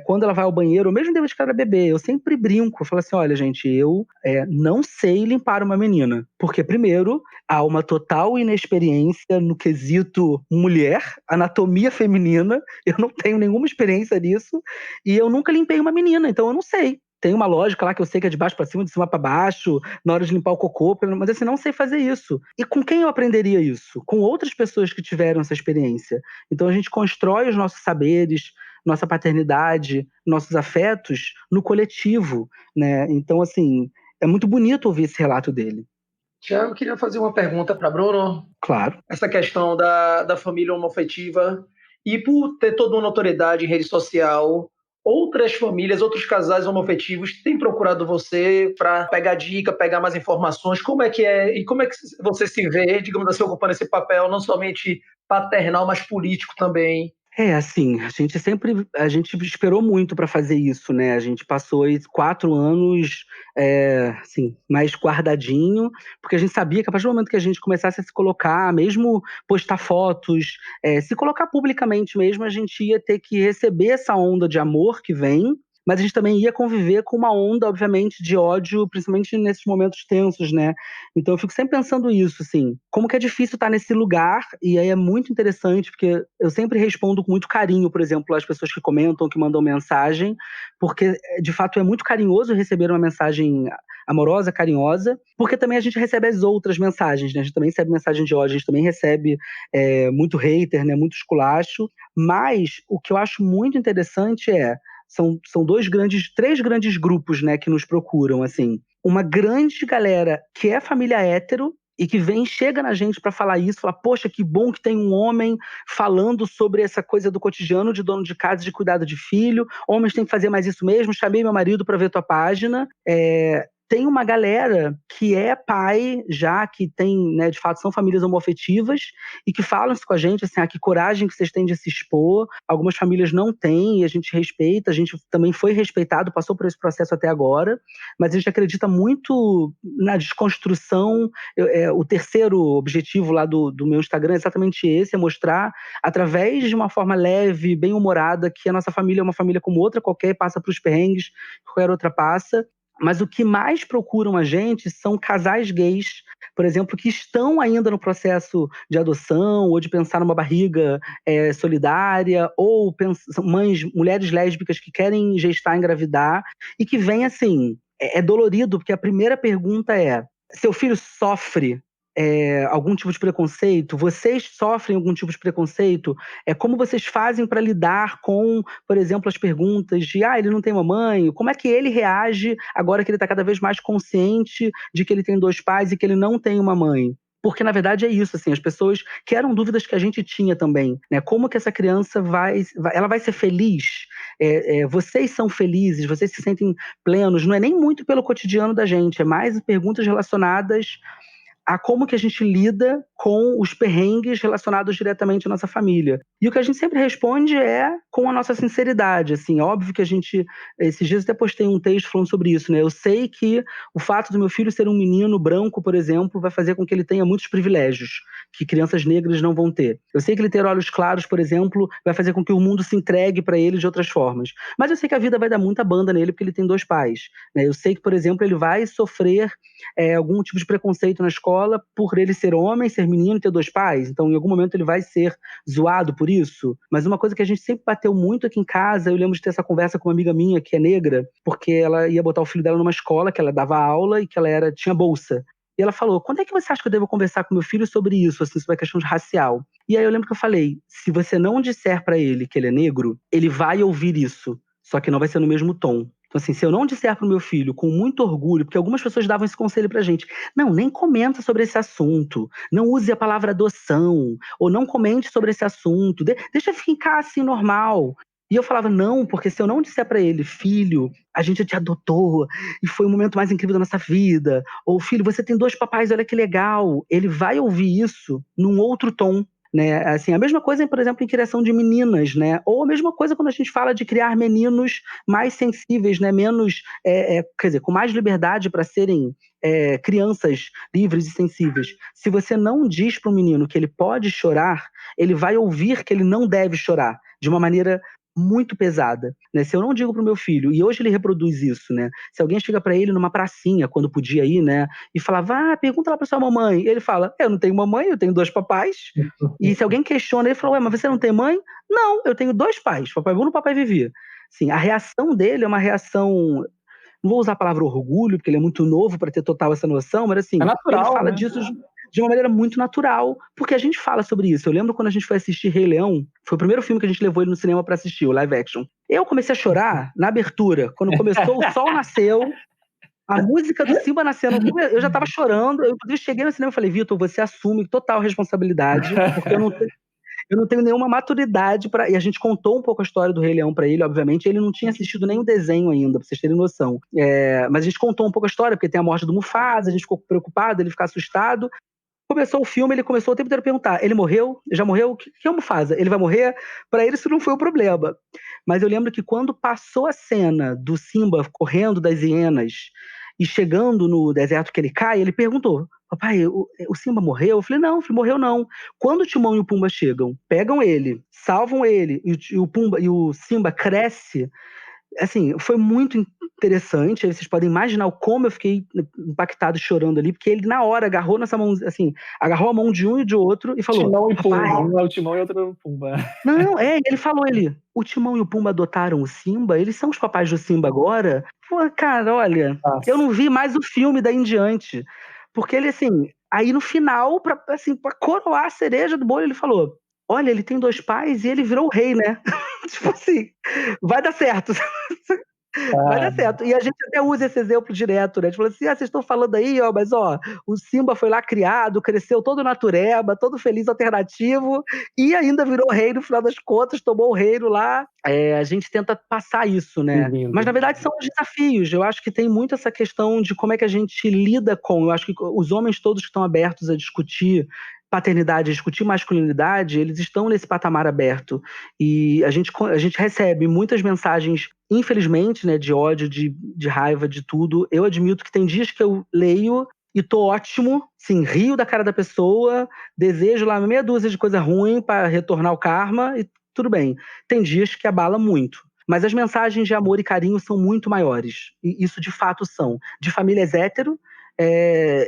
quando ela vai ao banheiro, ou mesmo depois que ela era bebê, eu sempre brinco, eu falo assim, olha, gente, eu não sei limpar uma menina. Porque, primeiro, há uma total inexperiência no quesito mulher, anatomia feminina, eu não tenho nenhuma experiência nisso, e eu nunca limpei uma menina, então eu não sei. Tem uma lógica lá que eu sei que é de baixo para cima, de cima para baixo, na hora de limpar o cocô, mas assim, não sei fazer isso. E com quem eu aprenderia isso? Com outras pessoas que tiveram essa experiência. Então a gente constrói os nossos saberes, nossa paternidade, nossos afetos no coletivo, né? Então, assim, é muito bonito ouvir esse relato dele. Tiago, queria fazer uma pergunta para Bruno. Claro. Essa questão da família homoafetiva, e por ter toda uma notoriedade em rede social, outras famílias, outros casais homoafetivos têm procurado você para pegar dica, pegar mais informações. Como é que e como é que você se vê, digamos assim, ocupando esse papel não somente paternal, mas político também? Assim, a gente esperou muito para fazer isso, né? A gente passou aí 4 anos, assim, mais guardadinho, porque a gente sabia que a partir do momento que a gente começasse a se colocar, mesmo postar fotos, se colocar publicamente mesmo, a gente ia ter que receber essa onda de amor que vem, mas a gente também ia conviver com uma onda, obviamente, de ódio, principalmente nesses momentos tensos, né? Então eu fico sempre pensando isso, assim, como que é difícil estar nesse lugar, e aí é muito interessante, porque eu sempre respondo com muito carinho, por exemplo, às pessoas que comentam, que mandam mensagem, porque de fato é muito carinhoso receber uma mensagem amorosa, carinhosa, porque também a gente recebe as outras mensagens, né? A gente também recebe mensagem de ódio, a gente também recebe muito hater, né? Muito esculacho, mas o que eu acho muito interessante são três grandes grupos, né, que nos procuram, assim. Uma grande galera que é família hétero, e que chega na gente para falar isso, falar, poxa, que bom que tem um homem falando sobre essa coisa do cotidiano de dono de casa, de cuidado de filho, homens têm que fazer mais isso mesmo, chamei meu marido para ver tua página. Tem uma galera que é pai já, que tem, né, de fato, são famílias homoafetivas e que falam isso com a gente, assim, que coragem que vocês têm de se expor. Algumas famílias não têm e a gente respeita, a gente também foi respeitado, passou por esse processo até agora, mas a gente acredita muito na desconstrução. O terceiro objetivo lá do meu Instagram é exatamente esse, é mostrar, através de uma forma leve, bem humorada, que a nossa família é uma família como outra qualquer, passa por os perrengues que qualquer outra passa. Mas o que mais procuram a gente são casais gays, por exemplo, que estão ainda no processo de adoção ou de pensar numa barriga solidária, ou mulheres lésbicas que querem gestar, engravidar, e que vem assim, é dolorido, porque a primeira pergunta é: seu filho sofre algum tipo de preconceito? Vocês sofrem algum tipo de preconceito? Como vocês fazem para lidar com, por exemplo, as perguntas de ele não tem mamãe? Como é que ele reage agora que ele está cada vez mais consciente de que ele tem 2 pais e que ele não tem uma mãe? Porque, na verdade, é isso, assim, as pessoas, que eram dúvidas que a gente tinha também, né? Como que essa criança vai ser feliz? Vocês são felizes? Vocês se sentem plenos? Não é nem muito pelo cotidiano da gente, é mais perguntas relacionadas a como que a gente lida com os perrengues relacionados diretamente à nossa família. E o que a gente sempre responde é com a nossa sinceridade, assim, óbvio que esses dias eu até postei um texto falando sobre isso, né? Eu sei que o fato do meu filho ser um menino branco, por exemplo, vai fazer com que ele tenha muitos privilégios, que crianças negras não vão ter. Eu sei que ele ter olhos claros, por exemplo, vai fazer com que o mundo se entregue para ele de outras formas. Mas eu sei que a vida vai dar muita banda nele porque ele tem 2 pais, né? Eu sei que, por exemplo, ele vai sofrer algum tipo de preconceito na escola por ele ser homem, ser menino e ter 2 pais. Então, em algum momento, ele vai ser zoado por isso. Mas uma coisa que a gente sempre bateu muito aqui em casa, eu lembro de ter essa conversa com uma amiga minha, que é negra, porque ela ia botar o filho dela numa escola, que ela dava aula e que ela tinha bolsa. E ela falou: quando é que você acha que eu devo conversar com meu filho sobre isso, assim, sobre a questão de racial? E aí eu lembro que eu falei: se você não disser pra ele que ele é negro, ele vai ouvir isso, só que não vai ser no mesmo tom. Então, assim, se eu não disser pro meu filho com muito orgulho, porque algumas pessoas davam esse conselho pra gente: não, nem comenta sobre esse assunto, não use a palavra adoção, ou não comente sobre esse assunto, deixa ficar assim normal. E eu falava: não, porque se eu não disser pra ele: filho, a gente te adotou e foi o momento mais incrível da nossa vida, ou filho, você tem 2 papais, olha que legal, ele vai ouvir isso num outro tom. Né? Assim, a mesma coisa, por exemplo, em criação de meninas, né? Ou a mesma coisa quando a gente fala de criar meninos mais sensíveis, né? Menos, quer dizer, com mais liberdade para serem crianças livres e sensíveis. Se você não diz para o menino que ele pode chorar, ele vai ouvir que ele não deve chorar de uma maneira muito pesada, né? Se eu não digo pro meu filho, e hoje ele reproduz isso, né? Se alguém chega para ele numa pracinha, quando podia ir, né? E falava: pergunta lá pra sua mamãe. Ele fala: eu não tenho mamãe, eu tenho 2 papais. E se alguém questiona, ele fala: mas você não tem mãe? Não, eu tenho 2 pais, papai Bruno e papai Vivi. Assim, a reação dele é uma reação, não vou usar a palavra orgulho, porque ele é muito novo para ter total essa noção, mas assim, é natural, ele fala, né? disso de uma maneira muito natural, porque a gente fala sobre isso. Eu lembro quando a gente foi assistir Rei Leão, foi o primeiro filme que a gente levou ele no cinema para assistir, o live action. Eu comecei a chorar na abertura, quando começou, o sol nasceu, a música do Simba nascendo, eu já tava chorando. Eu, inclusive, cheguei no cinema e falei: Vitor, você assume total responsabilidade, porque eu não tenho nenhuma maturidade para. E a gente contou um pouco a história do Rei Leão para ele, obviamente. Ele não tinha assistido nem o desenho ainda, pra vocês terem noção. Mas a gente contou um pouco a história, porque tem a morte do Mufasa, a gente ficou preocupado, ele ficar assustado. Começou o filme, ele começou o tempo inteiro a perguntar: ele morreu? Já morreu? O que é o Mufasa? Ele vai morrer? Para ele isso não foi o problema. Mas eu lembro que quando passou a cena do Simba correndo das hienas e chegando no deserto que ele cai, ele perguntou: papai, o Simba morreu? Eu falei: não, filho, morreu não. Quando o Timão e o Pumba chegam, pegam ele, salvam ele, e o Simba cresce, assim, foi muito interessante. Aí vocês podem imaginar como eu fiquei impactado, chorando ali, porque ele na hora agarrou nessa mão, assim, agarrou a mão de um e de outro e falou: Timão e papai. Pumba. Um é o Timão e outro é o Pumba. Não, ele falou, o Timão e o Pumba adotaram o Simba, eles são os papais do Simba agora? Pô, cara, olha, Nossa. eu não vi mais o filme daí em diante. Porque ele, assim, aí no final, pra coroar a cereja do bolo, ele falou: olha, ele tem 2 pais e ele virou o rei, né? Tipo assim, vai dar certo. Vai dar certo. E a gente até usa esse exemplo direto, né? A gente fala assim, vocês estão falando aí, mas o Simba foi lá criado, cresceu todo natureba, todo feliz, alternativo, e ainda virou rei no final das contas, tomou o reino lá. A gente tenta passar isso, né? Mas na verdade são os desafios. Eu acho que tem muito essa questão de como é que a gente lida com. Eu acho que os homens todos que estão abertos a discutir paternidade, a discutir masculinidade, eles estão nesse patamar aberto. E a gente recebe muitas mensagens, infelizmente, né, de ódio, de raiva, de tudo. Eu admito que tem dias que eu leio e tô ótimo, sim, rio da cara da pessoa, desejo lá meia dúzia de coisa ruim para retornar o karma e tudo bem. Tem dias que abala muito. Mas as mensagens de amor e carinho são muito maiores. E isso de fato são. De famílias hétero,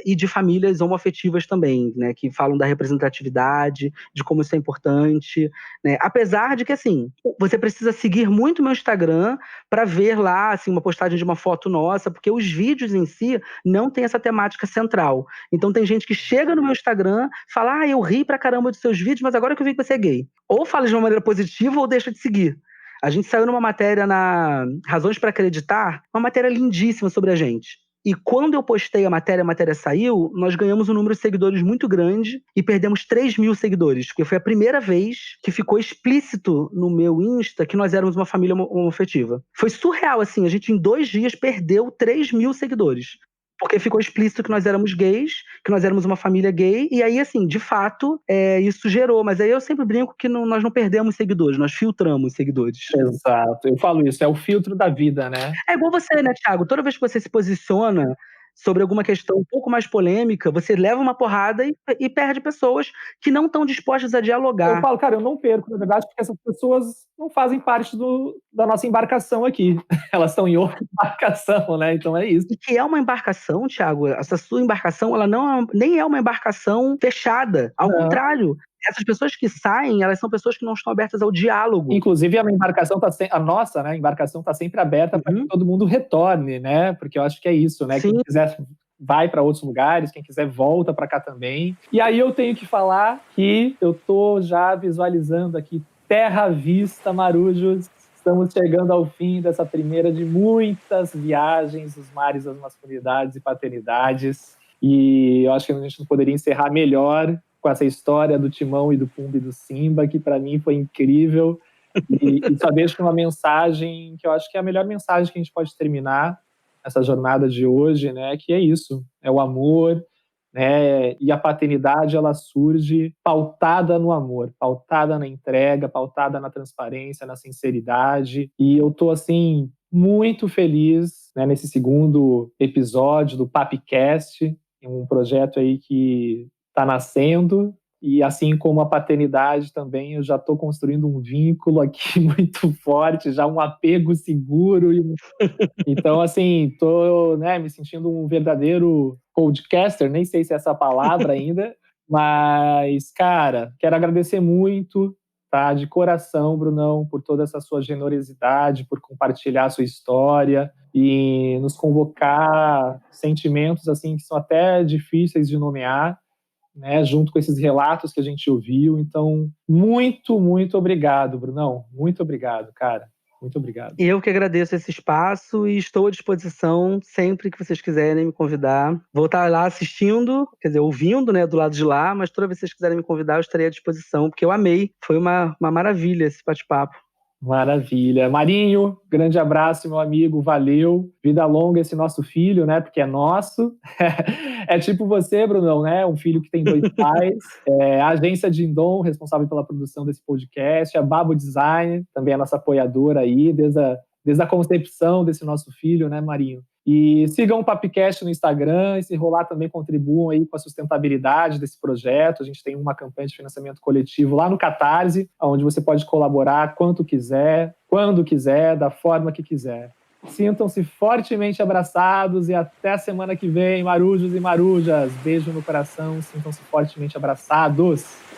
e de famílias homoafetivas também, né, que falam da representatividade, de como isso é importante, né, apesar de que, assim, você precisa seguir muito o meu Instagram para ver lá, assim, uma postagem de uma foto nossa, porque os vídeos em si não tem essa temática central. Então tem gente que chega no meu Instagram, fala, eu ri pra caramba dos seus vídeos, mas agora que eu vi que você é gay. Ou fala de uma maneira positiva ou deixa de seguir. A gente saiu numa matéria na Razões para Acreditar, uma matéria lindíssima sobre a gente. E quando eu postei a matéria saiu, nós ganhamos um número de seguidores muito grande e perdemos 3.000 seguidores, porque foi a primeira vez que ficou explícito no meu Insta que nós éramos uma família homoafetiva. Foi surreal, assim, a gente em 2 dias perdeu 3.000 seguidores. Porque ficou explícito que nós éramos gays, que nós éramos uma família gay, e aí, assim, de fato, isso gerou. Mas aí eu sempre brinco que nós não perdemos seguidores, nós filtramos seguidores. Exato, eu falo isso, é o filtro da vida, né? É igual você, né, Thiago? Toda vez que você se posiciona sobre alguma questão um pouco mais polêmica, você leva uma porrada e perde pessoas que não estão dispostas a dialogar. Eu falo, cara, eu não perco, na verdade, porque essas pessoas não fazem parte da nossa embarcação aqui. Elas estão em outra embarcação, né? Então é isso. E que é uma embarcação, Thiago, essa sua embarcação, ela nem é uma embarcação fechada. Ao contrário, essas pessoas que saem, elas são pessoas que não estão abertas ao diálogo. Inclusive, a nossa, né, embarcação está sempre aberta para que todo mundo retorne, né? Porque eu acho que é isso, né? Sim. Quem quiser vai para outros lugares, quem quiser volta para cá também. E aí eu tenho que falar que eu tô já visualizando aqui Terra à Vista, Marujos. Estamos chegando ao fim dessa primeira de muitas viagens nos mares das masculinidades e paternidades. E eu acho que a gente não poderia encerrar melhor com essa história do Timão e do Pumba e do Simba, que para mim foi incrível. E só deixo uma mensagem que eu acho que é a melhor mensagem que a gente pode terminar essa jornada de hoje, né? Que é isso, é o amor, né? E a paternidade, ela surge pautada no amor, pautada na entrega, pautada na transparência, na sinceridade. E eu tô, assim, muito feliz, né, nesse segundo episódio do Papicast, um projeto aí que está nascendo. E assim como a paternidade também, eu já estou construindo um vínculo aqui muito forte, já um apego seguro. Então, assim, estou, né, me sentindo um verdadeiro podcaster, nem sei se é essa palavra ainda, mas, cara, quero agradecer muito, tá, de coração, Brunão, por toda essa sua generosidade, por compartilhar a sua história e nos convocar sentimentos, assim, que são até difíceis de nomear, né, junto com esses relatos que a gente ouviu. Então, muito, muito obrigado, Brunão. Muito obrigado, cara. Muito obrigado. Eu que agradeço esse espaço e estou à disposição sempre que vocês quiserem me convidar. Vou estar lá assistindo, quer dizer, ouvindo, né, do lado de lá, mas toda vez que vocês quiserem me convidar, eu estarei à disposição, porque eu amei. Foi uma maravilha esse bate-papo. Maravilha. Marinho, grande abraço, meu amigo, valeu. Vida longa esse nosso filho, né, porque é nosso. É tipo você, Brunão, né, um filho que tem 2 pais. A agência Dindom, responsável pela produção desse podcast. A Babo Design, também a nossa apoiadora aí, desde a concepção desse nosso filho, né, Marinho. E sigam o Papicast no Instagram, e se rolar também contribuam aí com a sustentabilidade desse projeto. A gente tem uma campanha de financiamento coletivo lá no Catarse, onde você pode colaborar quanto quiser. quando quiser, da forma que quiser. Sintam-se fortemente abraçados e até a semana que vem, marujos e marujas. Beijo no coração, sintam-se fortemente abraçados.